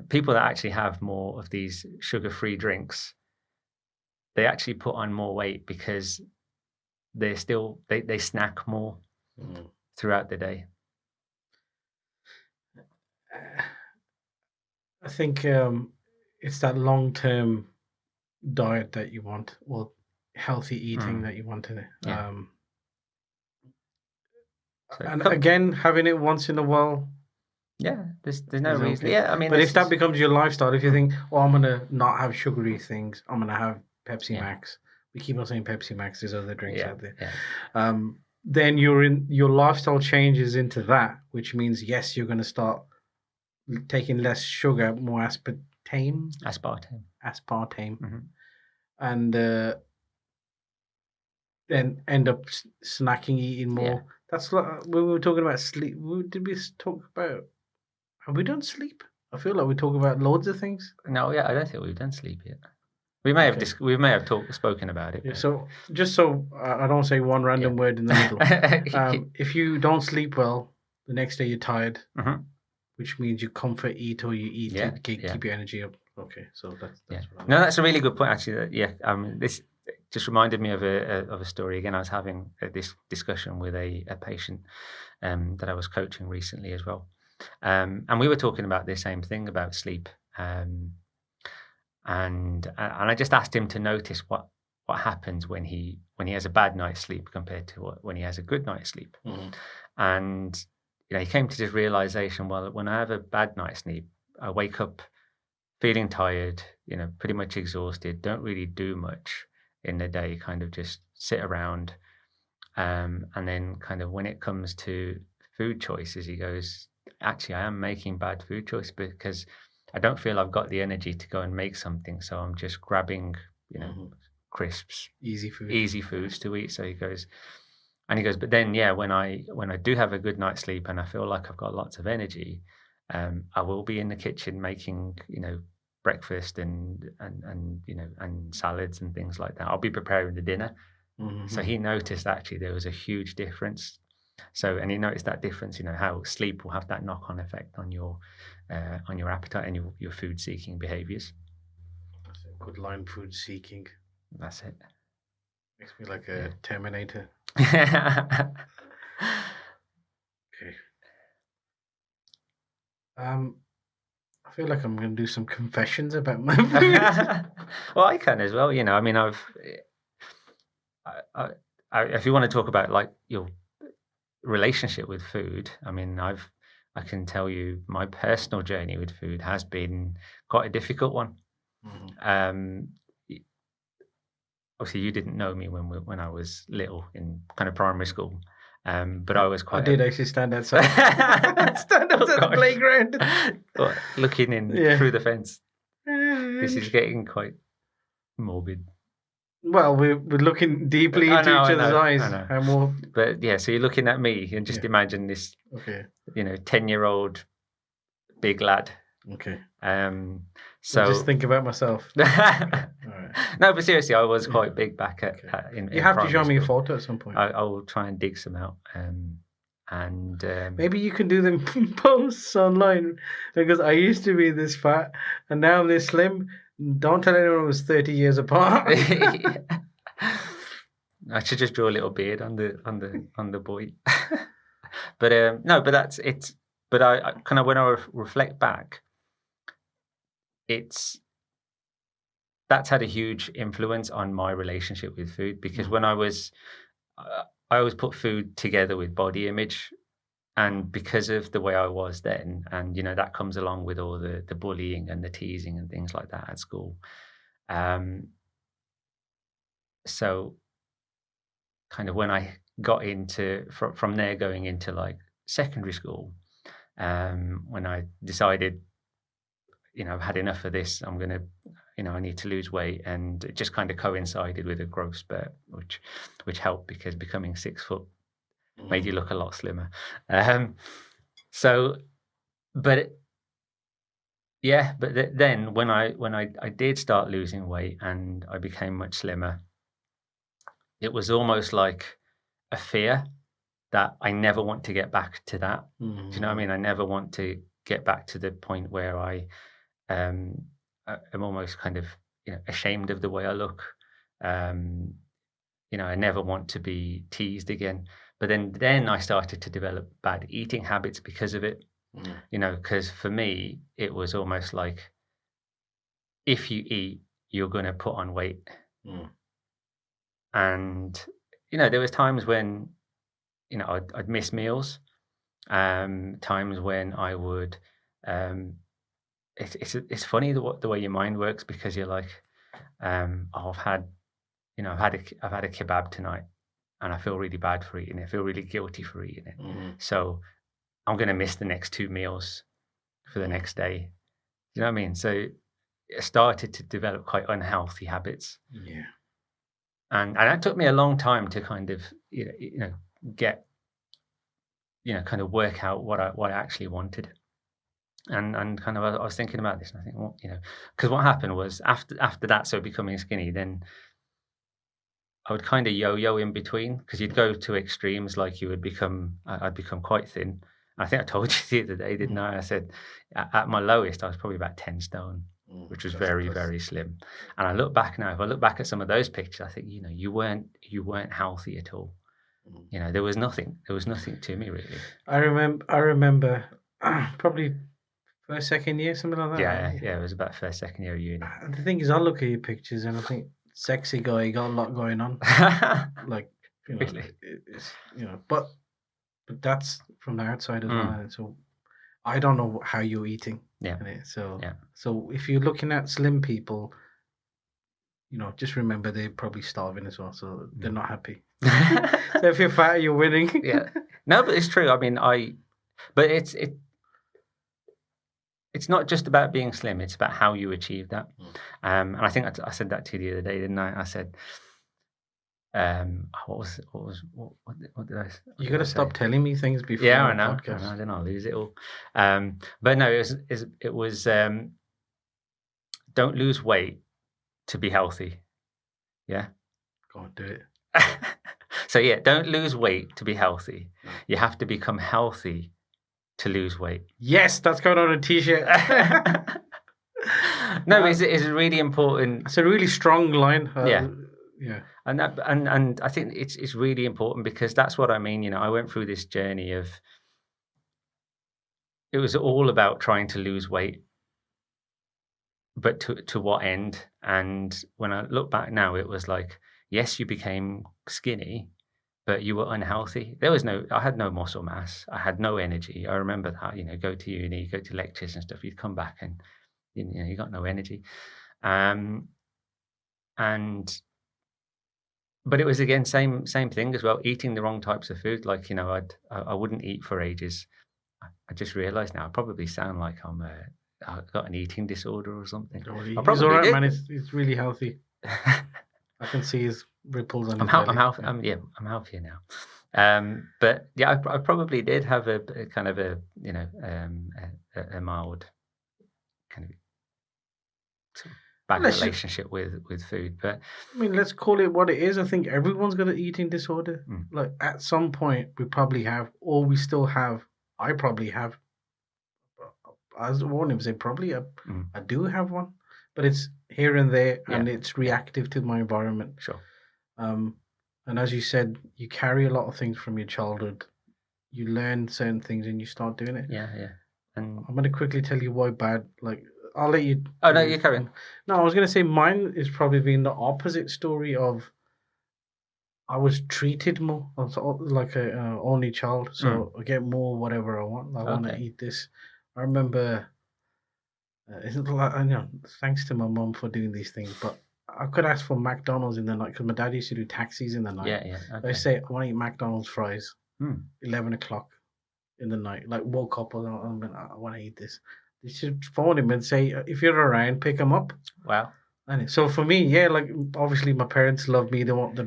people that actually have more of these sugar-free drinks, they actually put on more weight because they snack more throughout the day. I think it's that long-term diet that you want, or healthy eating that you want in it. Yeah. And again, having it once in a while. Yeah, there's no reason. Okay. Yeah, I mean, but if that becomes your lifestyle, if you think, I'm gonna not have sugary things, I'm gonna have Pepsi Max. We keep on saying Pepsi Max. There's other drinks out there. Yeah. Then your lifestyle changes into that, which means yes, you're gonna start taking less sugar, more aspartame, and then end up snacking, eating more. Yeah. That's like when we were talking about sleep. Did we talk about? Have we done sleep? I feel like we talk about loads of things. No, I don't think we've done sleep yet. We may have spoken about it. Yeah, so just so I don't say one random word in the middle. If you don't sleep well, the next day you're tired, which means you comfort eat or you eat to keep your energy up. Okay, so that's no, that's a really good point actually. This just reminded me of a story again. I was having this discussion with a patient that I was coaching recently as well, and we were talking about the same thing about sleep. And I just asked him to notice what happens when he has a bad night's sleep compared to when he has a good night's sleep. And he came to this realization: well, when I have a bad night's sleep, I wake up feeling tired, pretty much exhausted, don't really do much in the day, kind of just sit around. And then kind of when it comes to food choices, he goes, actually, I am making bad food choices because I don't feel I've got the energy to go and make something. So I'm just grabbing, crisps, easy foods to eat. So he goes, but then, when I do have a good night's sleep and I feel like I've got lots of energy, I will be in the kitchen making, breakfast and salads and things like that. I'll be preparing the dinner. So he noticed actually there was a huge difference. So, and he noticed that difference, how sleep will have that knock-on effect on your appetite and your food-seeking behaviors. That's a good line, food-seeking. That's it. Makes me like a Terminator. Okay. I feel like I'm going to do some confessions about my food. Well, I can as well. I mean, if you want to talk about like your relationship with food, I mean, I can tell you my personal journey with food has been quite a difficult one. Obviously, you didn't know me when I was little in kind of primary school, but I was quite. I did actually stand outside. Stand outside the playground, looking in through the fence. This is getting quite morbid. Well, we're looking deeply into each other's eyes. I know. But so you're looking at me and just imagine this, 10-year-old big lad. Okay. So just think about myself. All right. No, but seriously, I was quite big back in you have to show me a photo at some point. I will try and dig some out. And maybe you can do them posts online, because I used to be this fat and now I'm this slim. Don't tell anyone it was 30 years apart. I should just draw a little beard on the boy. But no, but that's it. But I kind of, when I reflect back, that's had a huge influence on my relationship with food, because when I always put food together with body image, and because of the way I was then, and that comes along with all the bullying and the teasing and things like that at school. So kind of when I got into from there going into like secondary school, when I decided, I've had enough of this, I'm gonna, I need to lose weight, and it just kind of coincided with a growth spurt, which helped, because becoming 6 foot made you look a lot slimmer. Then when I did start losing weight and I became much slimmer, it was almost like a fear that I never want to get back to that. Do you know what I mean? I never want to get back to the point where I am almost kind of ashamed of the way I look. I never want to be teased again. But then I started to develop bad eating habits because of it. Because for me, it was almost like, if you eat, you're going to put on weight. And, there was times when, I'd miss meals, times when I would, it's funny the way your mind works, because you're like, I've had a kebab tonight, and I feel really bad for eating it. I feel really guilty for eating it. So I'm going to miss the next 2 meals for the next day. You know what I mean? So I started to develop quite unhealthy habits. Yeah. And that took me a long time to kind of, get, kind of work out what I actually wanted. And kind of I was thinking about this, and I think, well, because what happened was after that, so becoming skinny, then I would kind of yo-yo in between, because you'd go to extremes, like I'd become quite thin. I think I told you the other day, didn't I? I said at my lowest, I was probably about 10 stone, which was very, very slim. And I look back now, if I look back at some of those pictures, I think, you weren't healthy at all. There was nothing to me, really. I remember probably first, second year, something like that. Yeah, it was about first, second year of uni. And the thing is, I look at your pictures and I think, sexy guy, got a lot going on. Like, really? It's, but that's from the outside as well. So I don't know how you're eating. Yeah. So if you're looking at slim people, just remember they're probably starving as well. So they're not happy. So if you're fat, you're winning. Yeah. No, but it's true. I mean, but it's not just about being slim. It's about how you achieve that. And I think I said that to you the other day, didn't I? I said, what did I say? You got to stop telling me things before. Yeah, I know. Then I'll lose it all. But no, it was don't lose weight to be healthy. Yeah. Go on, do it. So don't lose weight to be healthy. You have to become healthy to lose weight. Yes, that's going on a t-shirt. No, it's really important. It's a really strong line. Yeah. And I think it's really important, because that's what I mean. I went through this journey of, it was all about trying to lose weight, but to what end? And when I look back now, it was like, yes, you became skinny, but you were unhealthy. I had no muscle mass. I had no energy. I remember that, go to uni, go to lectures and stuff. You'd come back and, you got no energy. But it was, again, same thing as well, eating the wrong types of food. Like, I wouldn't eat for ages. I just realized now I probably sound like I've got an eating disorder or something. He's all right, man. It's really healthy. I can see his ripples on his belly. I'm healthier now. But yeah, I probably did have a kind of a mild kind of bad relationship with food. But I mean, let's call it what it is. I think everyone's got an eating disorder. Like, at some point we probably have, or we still have. I probably have. I won't even say probably. I do have one, but it's here and there, and it's reactive to my environment. Sure. And as you said, you carry a lot of things from your childhood. You learn certain things and you start doing it. Yeah. And I'm going to quickly tell you why bad. Like, I'll let you. Oh, no, you carry on. No, I was going to say mine is probably been the opposite story of, I was treated more like a only child. So I get more whatever I want. I want to eat this. I remember, thanks to my mum for doing these things, but I could ask for McDonald's in the night, because my dad used to do taxis in the night. Yeah. Okay. I say, I want to eat McDonald's fries, 11 o'clock in the night. Like, woke up, I want to eat this. They should phone him and say, if you're around, pick him up. Wow. And so for me, like, obviously my parents love me. They want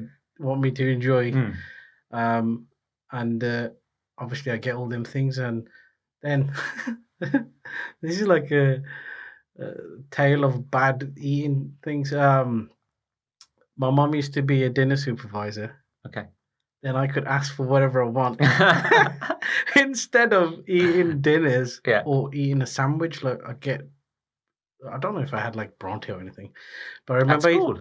me to enjoy. And obviously I get all them things. And then this is like a tale of bad eating things. My mom used to be a dinner supervisor. Okay. Then I could ask for whatever I want. Instead of eating dinners or eating a sandwich, like, I don't know if I had like bronte or anything, but I remember. That's cool.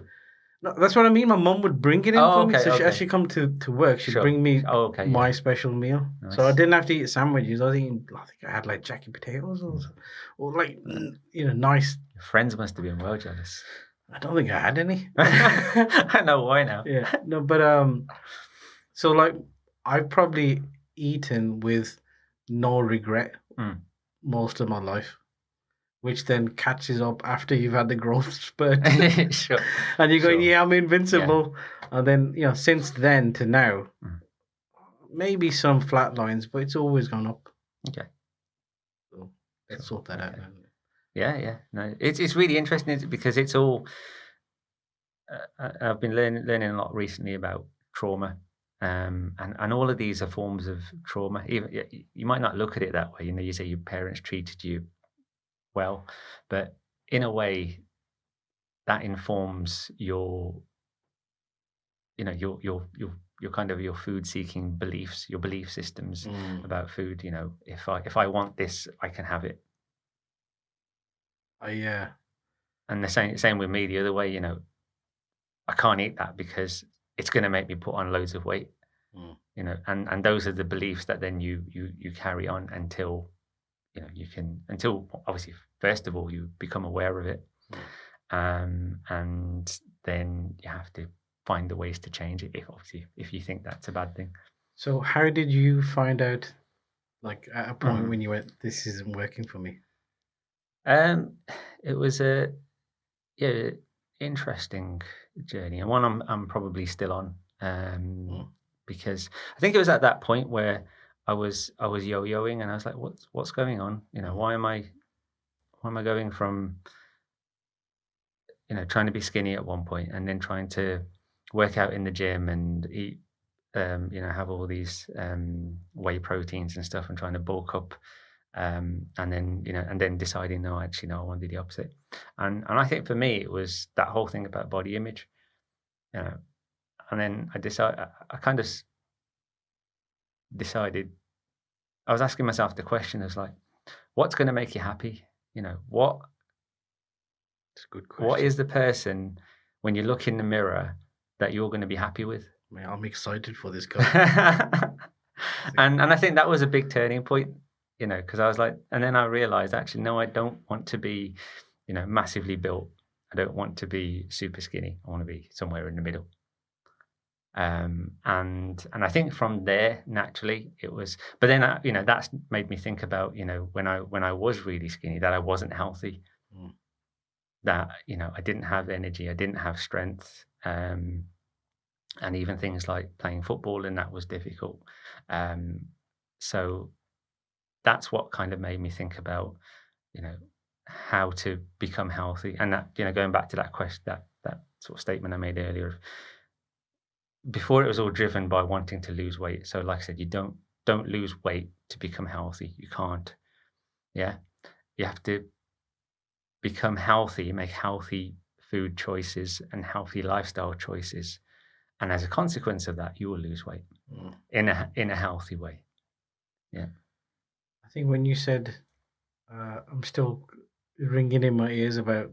No, that's what I mean. My mum would bring it in for me. So as she come to work, she'd bring me my special meal. Nice. So I didn't have to eat sandwiches. I think I had like jacket potatoes or like, nice. Your friends must have been well jealous. I don't think I had any. I know why now. Yeah. No, but so like, I've probably eaten with no regret most of my life, which then catches up after you've had the growth spurt. Sure. And you're going, I'm invincible. Yeah. And then, since then to now, maybe some flat lines, but it's always gone up. Okay. So let's sort that out. Yeah. No, it's really interesting, because it's all. I've been learning a lot recently about trauma, and all of these are forms of trauma. Even you might not look at it that way. You say your parents treated you well, but in a way that informs your kind of your food seeking beliefs, your belief systems about food. If I want this, I can have it. Yeah. And the same with me the other way. I can't eat that because it's going to make me put on loads of weight. And those are the beliefs that then you carry on until obviously first of all you become aware of it, and then you have to find the ways to change it if you think that's a bad thing. So how did you find out, like, at a point when you went, this isn't working for me? It was a interesting journey, and one I'm probably still on, because I think it was at that point where I was yo-yoing, and I was like, what's going on? Why am I going from trying to be skinny at one point and then trying to work out in the gym and eat have all these whey proteins and stuff and trying to bulk up, and then deciding, no, actually no, I want to do the opposite. And I think for me it was that whole thing about body image, and then I kind of decided, I was asking myself the question, I was like, what's going to make you happy? What It's a good question. What is the person when you look in the mirror that you're going to be happy with? Man, I'm excited for this guy. and I think that was a big turning point, because I was like, and then I realized, actually, no, I don't want to be, massively built. I don't want to be super skinny. I want to be somewhere in the middle. And I think from there, naturally, it was, but then, that's made me think about, when I was really skinny, that I wasn't healthy, that, I didn't have energy, I didn't have strength, and even things like playing football, and that was difficult. So that's what kind of made me think about, how to become healthy. And that, going back to that question, that sort of statement I made earlier, before it was all driven by wanting to lose weight. So like I said, you don't lose weight to become healthy. You can't. Yeah. You have to become healthy, make healthy food choices and healthy lifestyle choices. And as a consequence of that, you will lose weight in a healthy way. Yeah. I think when you said, I'm still ringing in my ears about,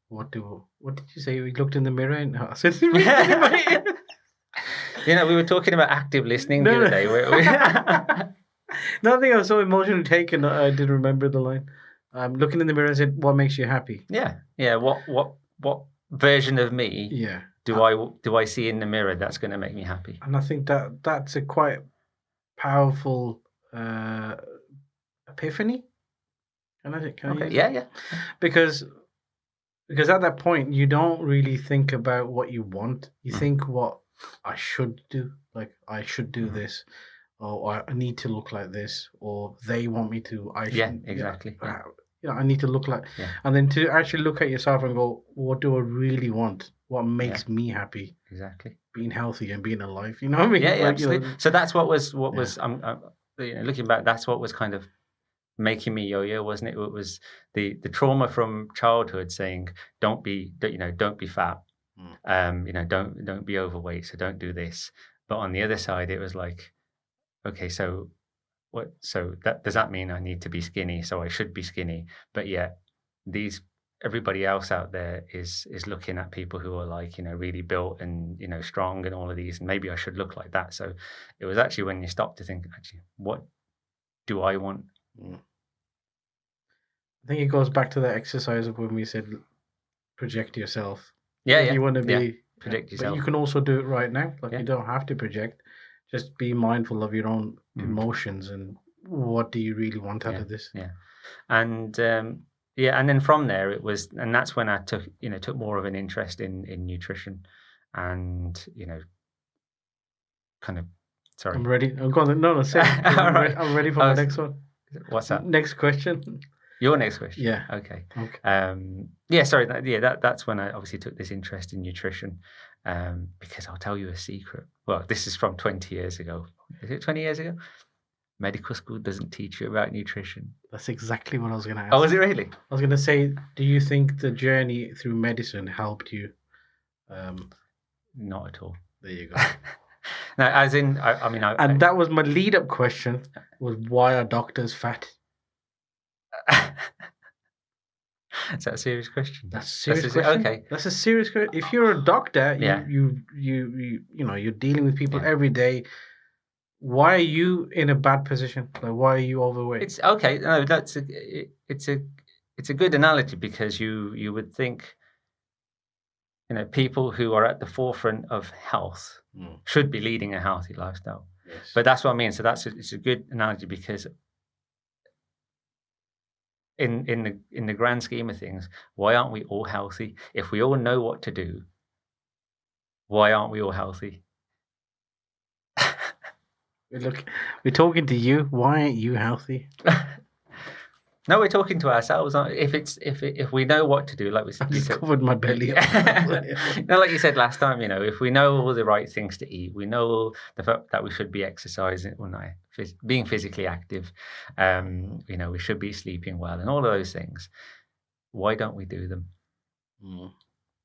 what did you say? We looked in the mirror and I said, ringing in my ear. We were talking about active listening the other day. No, I think I was so emotionally taken that I didn't remember the line. Looking in the mirror and said, what makes you happy? Yeah. What version of me? Yeah. Do I see in the mirror that's going to make me happy? And I think that's a quite powerful epiphany. Okay. Yeah. Because at that point you don't really think about what you want. You think what I should do, like I should do this, or I need to look like this, or they want me to. Exactly. I need to look like, and then to actually look at yourself and go, what do I really want? What makes me happy? Exactly. Being healthy and being alive. You know what I mean? Yeah, absolutely. So that's what was. I'm looking back. That's what was kind of making me yo-yo, wasn't it? It was the trauma from childhood saying, don't be fat. Don't be overweight. So don't do this. But on the other side, it was like, okay, so what? So does that mean I need to be skinny? So I should be skinny. But yet, everybody else out there is looking at people who are like, really built and, strong and all of these, and maybe I should look like that. So it was actually when you stop to think, actually, what do I want? I think it goes back to that exercise of when we said project yourself. Yeah. You want to be project yourself. But you can also do it right now. Like you don't have to project. Just be mindful of your own emotions and what do you really want out of this. Yeah. And and then from there it was, and that's when I took more of an interest in nutrition, and kind of. Sorry. I'm ready. I'm going. No, say. I'm ready for my next one. What's that? Next question. Your next question. Yeah. Okay. Sorry. That's when I obviously took this interest in nutrition, because I'll tell you a secret. Well, this is from 20 years ago. Is it 20 years ago? medical school doesn't teach you about nutrition. That's exactly what I was going to ask. Oh, was it really? I was going to say, do you think the journey through medicine helped you? Not at all. There you go. No, as in, I that was my lead-up question, was why are doctors fat? Is that a serious question? That's a serious question. Okay. That's a serious question. If you're a doctor, you're dealing with people every day. Why are you in a bad position? Like, why are you overweight? It's okay. No, it's a good analogy, because you would think, people who are at the forefront of health should be leading a healthy lifestyle. Yes. But that's what I mean. So it's a good analogy, because in the grand scheme of things, why aren't we all healthy? If we all know what to do, why aren't we all healthy? Look, we're talking to you. Why aren't you healthy? No, we're talking to ourselves. If we know what to do, like we said, I covered my belly. Like you said last time, if we know all the right things to eat, we know the fact that we should be exercising, being physically active, we should be sleeping well, and all of those things. Why don't we do them?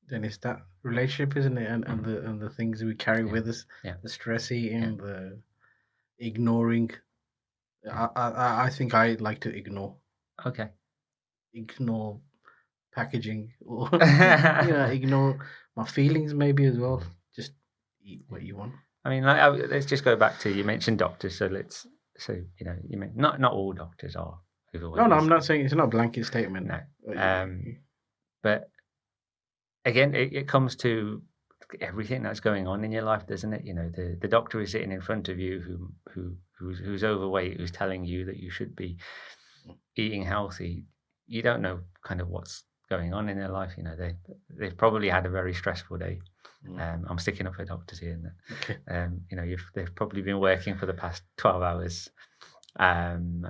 Then it's that relationship, isn't it? And the things we carry with us, the stress eating, the ignoring. I think I like to ignore. Okay. Ignore packaging, or ignore my feelings maybe as well. Just eat what you want. I mean, let's just go back to, you mentioned doctors, you mean not all doctors are overweight. No, I'm not saying it's not a blanket statement. No. But again, it comes to everything that's going on in your life, doesn't it? The doctor is sitting in front of you who's overweight, who's telling you that you should be eating healthy. You don't know kind of what's going on in their life. They've probably had a very stressful day. I'm sticking up for doctors here. Okay. They've probably been working for the past 12 hours, and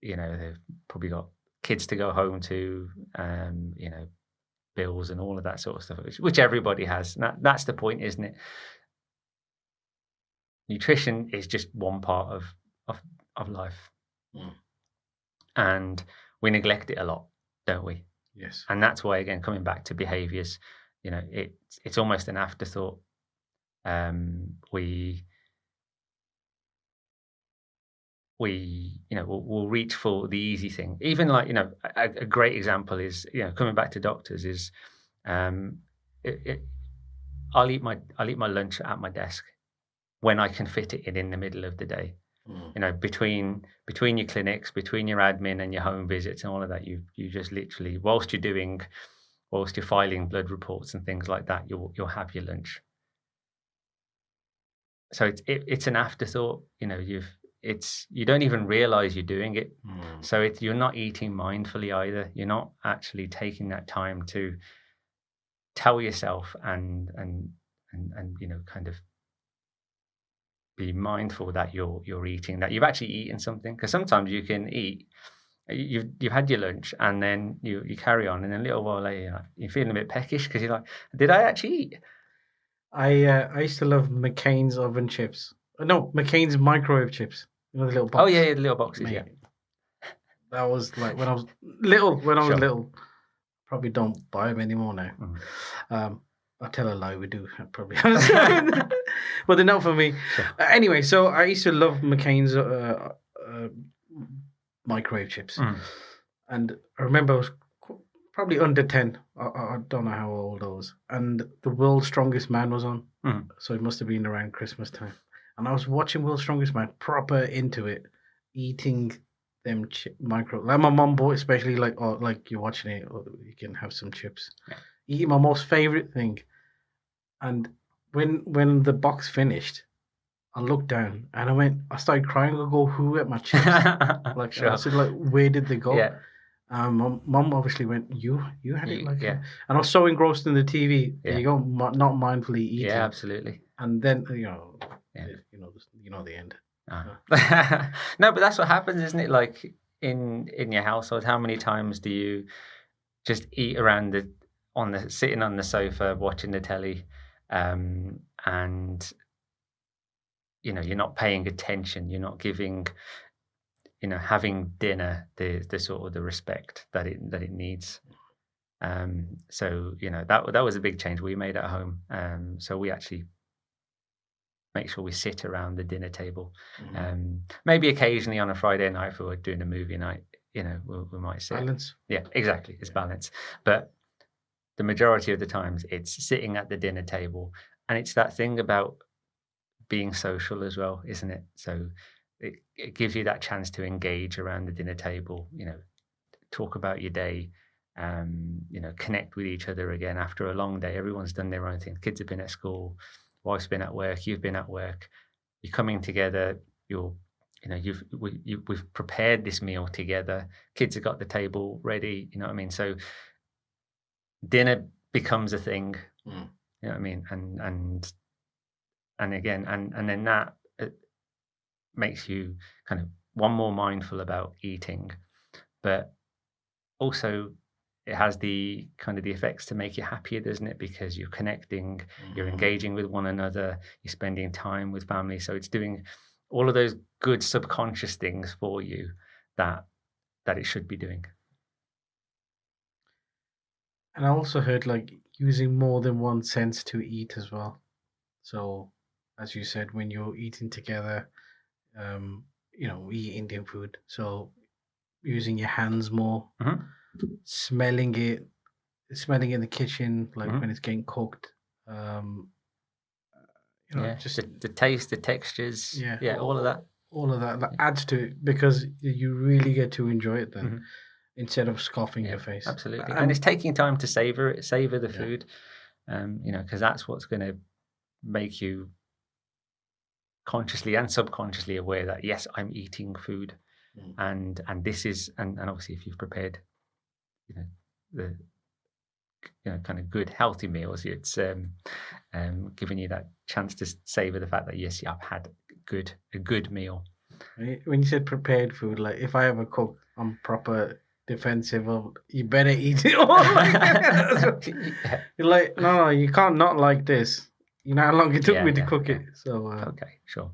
they've probably got kids to go home to, bills and all of that sort of stuff, which everybody has. And that's the point, isn't it? Nutrition is just one part of life. And we neglect it a lot, don't we? Yes. And that's why, again, coming back to behaviors, it's almost an afterthought. We'll reach for the easy thing. Even like, a great example is, coming back to doctors is, I'll eat my lunch at my desk when I can fit it in the middle of the day. Between your clinics, between your admin and your home visits and all of that, you just literally, whilst you're filing blood reports and things like that, you'll have your lunch. So it's an afterthought. You don't even realize you're doing it. So you're not eating mindfully either. You're not actually taking that time to tell yourself and kind of be mindful that you're eating, that you've actually eaten something. Because sometimes you can eat, you've had your lunch, and then you carry on, and then a little while later you're feeling a bit peckish because you're like, did I actually eat? I used to love McCain's oven chips. No, McCain's microwave chips. The little box. Oh yeah, the little boxes. Mate, that was like when I was little. Little, probably don't buy them anymore now. I tell a lie, we do probably, but they're not for me. Sure. Anyway, so I used to love McCain's microwave chips, and I remember I was probably under 10. I don't know how old I was, and The World's Strongest Man was on, so it must have been around Christmas time. And I was watching World's Strongest Man, proper into it, eating them like my mom bought, especially like you're watching it, or you can have some chips. Yeah. Eating my most favorite thing, and when the box finished, I looked down and I started crying. I go, who ate my chips? Sure. I said, where did they go? Yeah. Mom obviously went, you had it and I was so engrossed in the TV. There you go, not mindfully eating. Yeah, absolutely. And then you know the end. No, but that's what happens, isn't it? Like in your household, how many times do you just eat around sitting on the sofa watching the telly, and you're not paying attention, you're not giving, having dinner the sort of the respect that it needs. So that was a big change we made at home. So we actually make sure we sit around the dinner table. Maybe occasionally on a Friday night, if we're doing a movie night, we might sit. Balance. Yeah, exactly. It's balance. But the majority of the times it's sitting at the dinner table, and it's that thing about being social as well, isn't it? So it gives you that chance to engage around the dinner table, talk about your day, connect with each other again after a long day. Everyone's done their own thing. Kids have been at school, wife's been at work, you've been at work. You're coming together. We've prepared this meal together. Kids have got the table ready. You know what I mean? So dinner becomes a thing. You know what I mean? And again, and then that makes you kind of one more mindful about eating, but also it has the kind of the effects to make you happier, doesn't it? Because you're connecting, you're engaging with one another, you're spending time with family. So it's doing all of those good subconscious things for you that it should be doing. And I also heard like using more than one sense to eat as well. So as you said, when you're eating together, we eat Indian food. So using your hands more, smelling it in the kitchen, like when it's getting cooked. Just the taste, the textures, all of that. All of that adds to it because you really get to enjoy it then, instead of scoffing your face. Absolutely, and it's taking time to savor the food, because that's what's going to make you consciously and subconsciously aware that yes, I'm eating food, and this is and obviously if you've prepared, the kind of good healthy meals, it's giving you that chance to savor the fact that yes, I've had a good meal. When you said prepared food, like if I ever cook, I'm proper defensive of you better eat it all. You're like, no, you can't not like this. You know how long it took me to cook it. So okay, sure.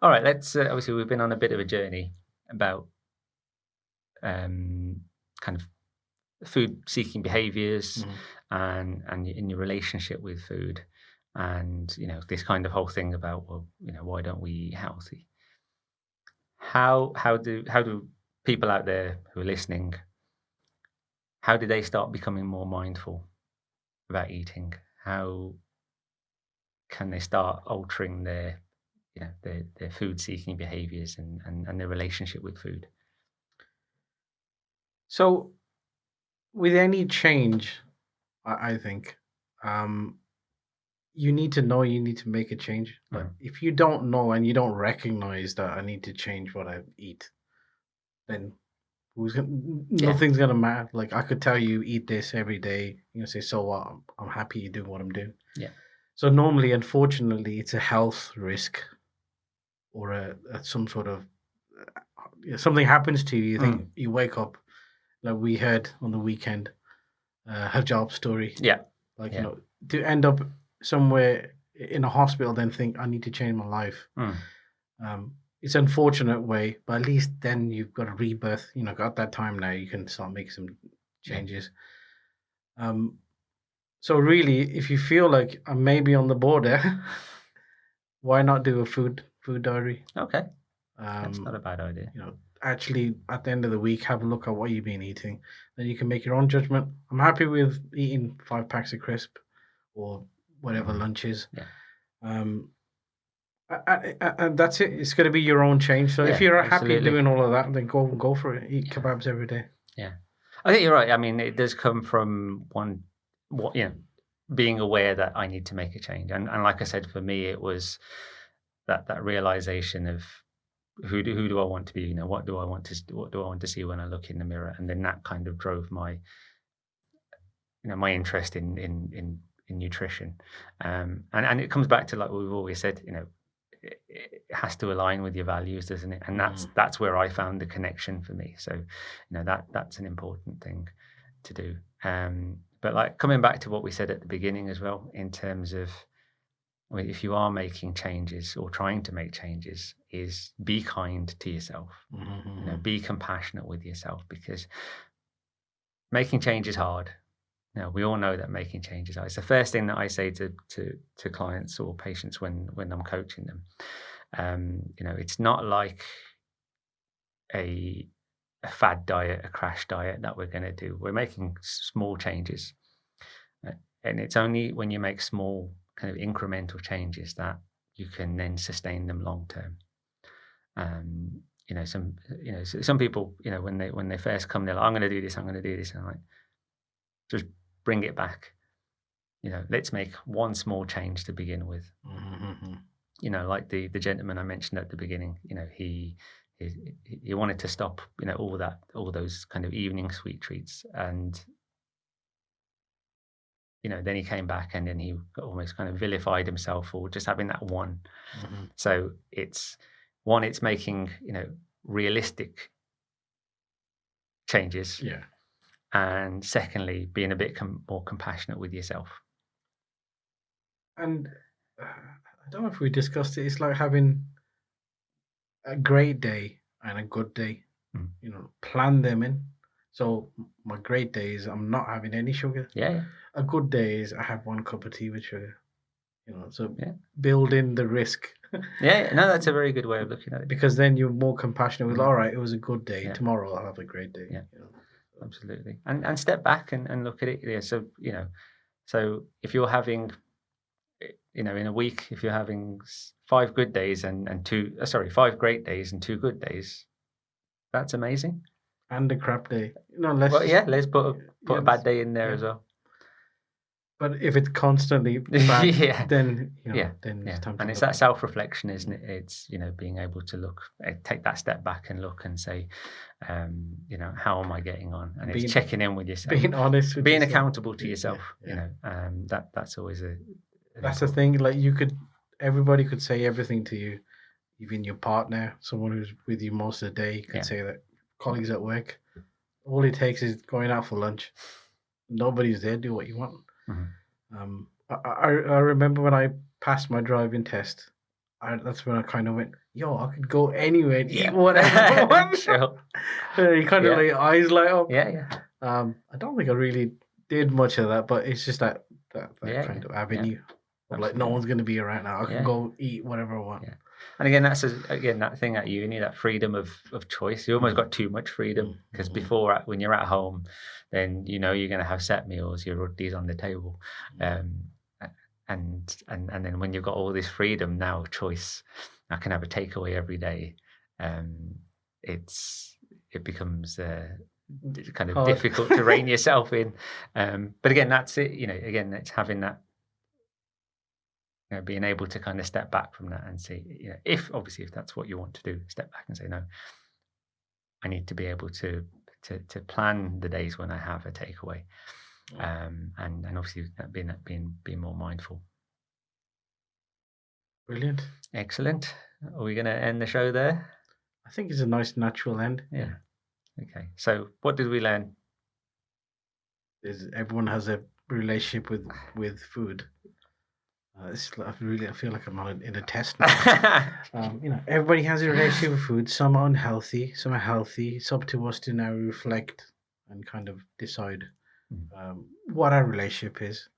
All right, let's obviously we've been on a bit of a journey about kind of food seeking behaviors and in your relationship with food, and this kind of whole thing about why don't we eat healthy? How do people out there who are listening, how do they start becoming more mindful about eating? How can they start altering their their food seeking behaviors and their relationship with food? So with any change, I think you need to know you need to make a change. But if you don't know and you don't recognize that I need to change what I eat, then nothing's gonna matter. Like I could tell you eat this every day, say so what? I'm happy you doing what I'm doing. Yeah. So normally, unfortunately, it's a health risk or a some sort of something happens to you. You think you wake up, like we heard on the weekend, hijab story. Yeah. Like to end up somewhere in a hospital, then think I need to change my life. It's an unfortunate way, but at least then you've got a rebirth. Got that time now. You can start making some changes. So really, if you feel like I'm maybe on the border, why not do a food diary? Okay, that's not a bad idea. Actually, at the end of the week, have a look at what you've been eating. Then you can make your own judgment. I'm happy with eating 5 packs of crisp or whatever lunch is. Yeah. And that's it. It's going to be your own change. So if you're happy doing all of that, then go for it. Eat kebabs every day. Yeah, I think you're right. I mean, it does come from being aware that I need to make a change. And like I said, for me, it was that realization of who do I want to be? What do I want to see when I look in the mirror? And then that kind of drove my my interest in nutrition. And it comes back to like we've always said, it has to align with your values, doesn't it? And that's where I found the connection for me. So that's an important thing to do. But like coming back to what we said at the beginning as well, in terms of if you are making changes or trying to make changes, is be kind to yourself. Be compassionate with yourself, because making change is hard. We all know that making change is hard. It's the first thing that I say to clients or patients when I'm coaching them. It's not like a fad diet, a crash diet that we're going to do. We're making small changes, and it's only when you make small kind of incremental changes that you can then sustain them long term. Some people, when they first come, they're like, I'm going to do this, and I'm like, just bring it back. Let's make one small change to begin with. Like the gentleman I mentioned at the beginning, he wanted to stop, all those kind of evening sweet treats, and then he came back, and then he almost kind of vilified himself for just having that one. So it's making realistic changes, and secondly, being a bit more compassionate with yourself. And I don't know if we discussed it. It's like having a great day and a good day. Plan them in. So my great day is I'm not having any sugar. A good day is I have 1 cup of tea with sugar. Build in the risk. That's a very good way of looking at it. Because then you're more compassionate with, all right, it was a good day. Tomorrow I'll have a great day. Absolutely. And step back and look at it. So if you're having, in a week, if you're having 5 good days and 5 great days and 2 good days, that's amazing. And a crap day. Let's put a bad day in there as well. But if it's constantly bad, then it's time to and it's that self-reflection, isn't it? It's being able to look, take that step back and look and say, how am I getting on? And it's checking in with yourself, being honest, with being yourself. accountable to yourself. That's always that's the thing. Like everybody could say everything to you, even your partner, someone who's with you most of the day, could say that. Colleagues at work, all it takes is going out for lunch. Nobody's there. Do what you want. I remember when I passed my driving test. That's when I kind of went, I could go anywhere and eat whatever I want. Sure. You kind of like eyes light up. I don't think I really did much of that, but it's just that kind of avenue. Like no one's going to be around now. I can go eat whatever I want. And again, that's that thing at uni, that freedom of choice. You almost got too much freedom, because before, when you're at home, then you're going to have set meals, your rotis on the table, and then when you've got all this freedom now of choice, I can have a takeaway every day. It becomes kind of hard. Difficult to rein yourself in. But again, that's it. Again, it's having that. Being able to kind of step back from that and see, if that's what you want to do, step back and say, no, I need to be able to plan the days when I have a takeaway, and obviously being more mindful. Brilliant, excellent. Are we going to end the show there? I think it's a nice natural end. Yeah. Okay. So, what did we learn? Everyone has a relationship with food. I feel like I'm in a test now. Everybody has a relationship with food. Some are unhealthy, some are healthy. It's up to us to now reflect and kind of decide what our relationship is.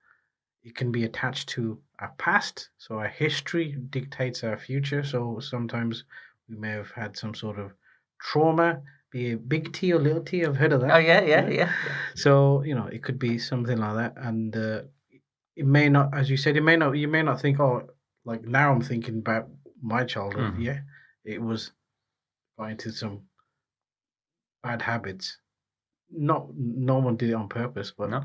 It can be attached to our past, so our history dictates our future. So sometimes we may have had some sort of trauma, be it big T or little T. I've heard of that. Oh yeah. So it could be something like that, and it may not, as you said, you may not think, like now I'm thinking about my childhood. Yeah, it was going to some bad habits. No one did it on purpose, but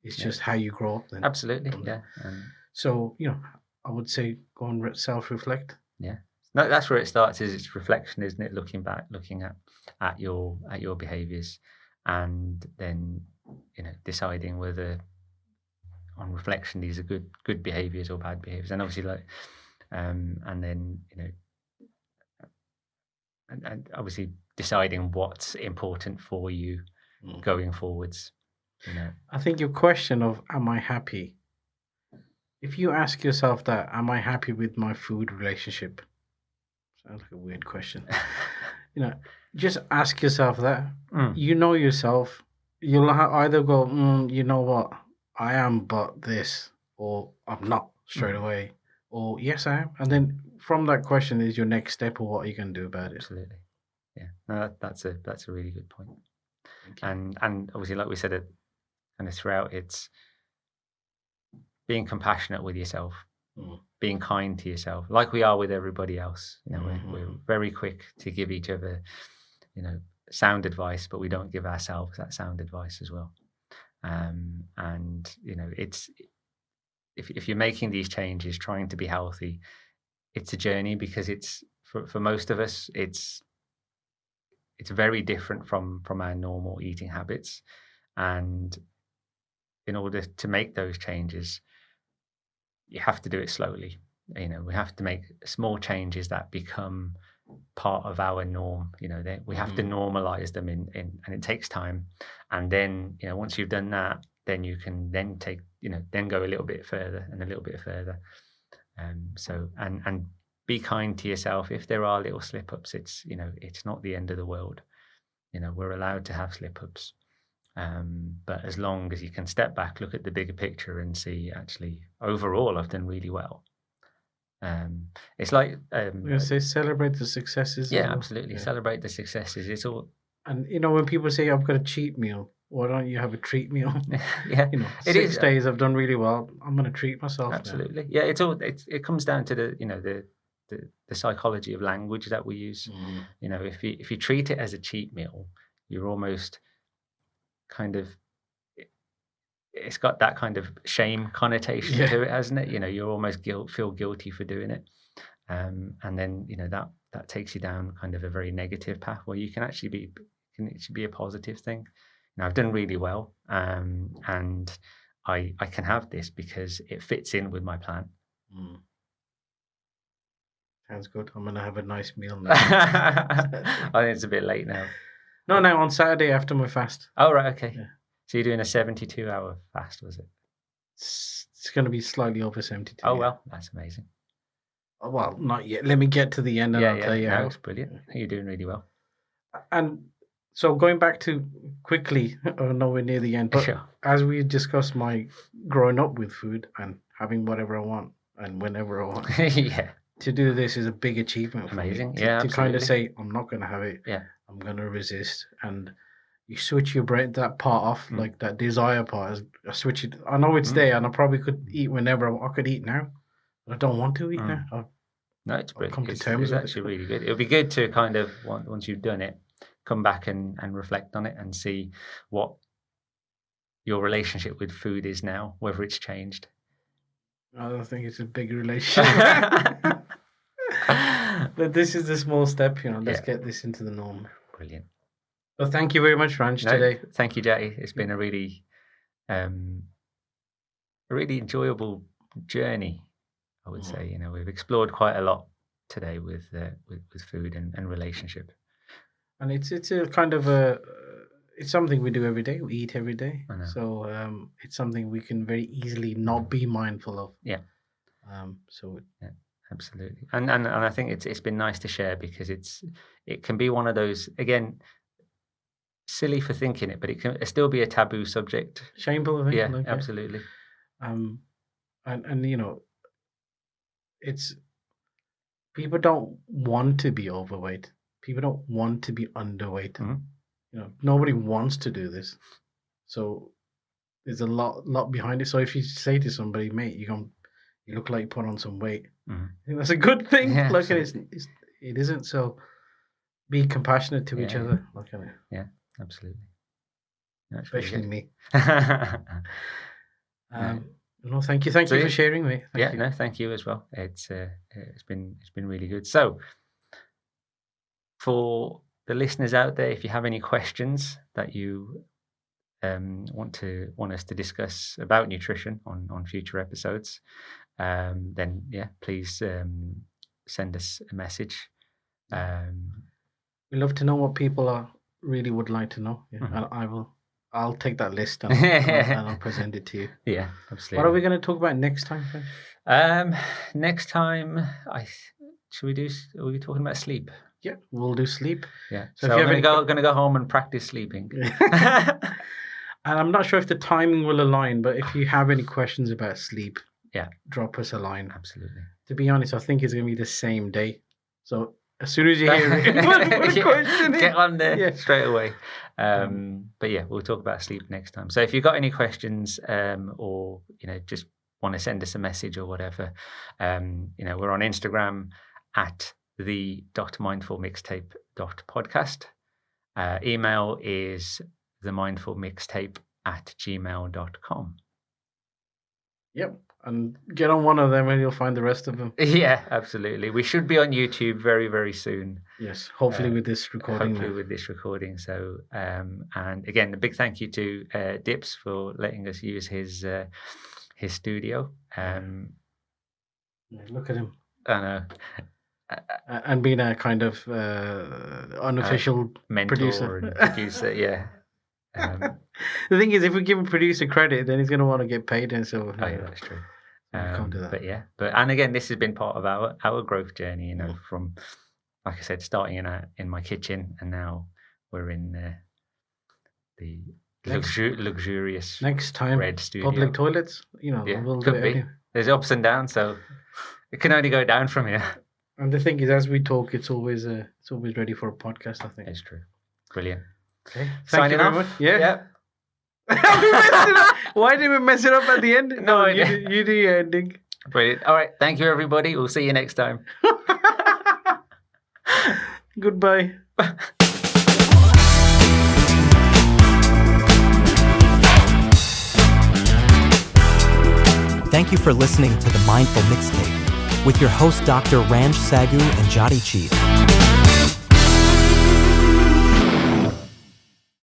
it's just how you grow up then. Absolutely, yeah. So, I would say go and self-reflect. Yeah. No, that's where it starts, is it's reflection, isn't it? Looking back, looking at your behaviours, and then, deciding whether on reflection these are good behaviours or bad behaviours. And obviously and then, and obviously deciding what's important for you going forwards. I think your question of am I happy If you ask yourself that, am I happy with my food relationship? Sounds like a weird question. Just ask yourself that. You know yourself. You'll either go, you know what, I am but this, or I'm not straight away, or yes, I am. And then from that question is your next step, or what are you going to do about it? Absolutely. Yeah. No, that's a really good point. And obviously, like we said, it kind of throughout, it's being compassionate with yourself, being kind to yourself, like we are with everybody else. We're very quick to give each other, sound advice, but we don't give ourselves that sound advice as well. It's if you're making these changes, trying to be healthy, it's a journey, because it's for most of us, it's very different from our normal eating habits. And in order to make those changes, you have to do it slowly. We have to make small changes that become part of our norm. We have to normalize them and it takes time. And then, once you've done that, then you can then take, then go a little bit further and a little bit further. And be kind to yourself. If there are little slip ups, it's not the end of the world. We're allowed to have slip ups. But as long as you can step back, look at the bigger picture and see, actually, overall, I've done really well. It's like say celebrate the successes. Yeah, absolutely. Yeah. Celebrate the successes. It's all. And when people say I've got a cheat meal, why don't you have a treat meal? Yeah, 6 days I've done really well. I'm going to treat myself. Absolutely. Now. Yeah, it's all. It comes down to the psychology of language that we use. If you treat it as a cheat meal, you're almost kind of, it's got that kind of shame connotation to it, hasn't it? You're almost feel guilty for doing it, and then that takes you down kind of a very negative path, where you can actually be a positive thing. I've done really well, and I can have this because it fits in with my plan. Sounds good. I'm gonna have a nice meal now. I think it's a bit late now. No, on Saturday after my fast. Oh, right, okay. Yeah. So you're doing a 72-hour fast, was it? It's going to be slightly over 72. Oh, well, that's amazing. Oh, well, not yet. Let me get to the end and I'll tell you how. It's brilliant. You're doing really well. And so going back to quickly, nowhere near the end, but as we discussed my growing up with food and having whatever I want and whenever I want. To do this is a big achievement. Amazing. For me. To kind of say, I'm not going to have it. Yeah. I'm going to resist. And you switch your brain, that part off, like that desire part. I switch it. I know it's there and I probably could eat whenever I could eat now. But I don't want to eat now. No, it's brilliant. Come to terms it's actually really good. It'll be good to kind of, once you've done it, come back and reflect on it and see what your relationship with food is now, whether it's changed. I don't think it's a big relationship. But this is the small step, let's get this into the norm. Brilliant. Well, thank you very much, Ranj, today. Thank you, Jati. It's been a really enjoyable journey, I would say. We've explored quite a lot today with food and relationship. And it's a kind of it's something we do every day. We eat every day. So it's something we can very easily not be mindful of. Yeah. Absolutely. And I think it's been nice to share, because it can be one of those, again, silly for thinking it, but it can still be a taboo subject. Shameful of it. Yeah, absolutely. And it's, people don't want to be overweight. People don't want to be underweight. Nobody wants to do this. So there's a lot behind it. So if you say to somebody, mate, you look like you put on some weight, I think that's a good thing. Yeah, look at it. It isn't. So be compassionate to each other. Look at it. Yeah, absolutely. That's especially really me. No, thank you. Thank you for sharing me. Thank you. No, thank you as well. It's been really good. So for the listeners out there, if you have any questions that you want us to discuss about nutrition on future episodes, then please send us a message. We love to know what people really would like to know, and I will I'll take that list and I'll present it to you. Yeah, absolutely. What are we going to talk about next time, Finn? Next time, are we talking about sleep? Yeah, we'll do sleep. Yeah. So I'm going to go home and practice sleeping. And I'm not sure if the timing will align, but if you have any questions about sleep, drop us a line. Absolutely. To be honest, I think it's going to be the same day. So as soon as you hear it, put a question in. Get on there straight away. But yeah, we'll talk about sleep next time. So if you've got any questions or, just want to send us a message or whatever, we're on Instagram at the Dr. Mindful Mixtape .podcast. Email is themindfulmixtape@gmail.com. Yep. And get on one of them and you'll find the rest of them. Yeah, absolutely. We should be on YouTube very, very soon. Yes, hopefully with this recording. So, and again, a big thank you to Dips for letting us use his studio. Look at him. I know. And being a kind of unofficial mentor producer. And producer, yeah. The thing is, if we give a producer credit, then he's going to want to get paid, and so that's true. Can't do that. But and again, this has been part of our growth journey. From, like I said, starting in my kitchen, and now we're in the luxurious next time red studio. Public toilets. We'll could be. There's ups and downs, so it can only go down from here. And the thing is, as we talk, it's always ready for a podcast, I think. It's true. Brilliant. Okay. Thank you very much. Yeah. Why did we mess it up at the end? No, you do your ending. Brilliant. All right. Thank you, everybody. We'll see you next time. Goodbye. Thank you for listening to the Mindful Mixtape with your host, Dr. Ranj Sagoo and Jati Cheed.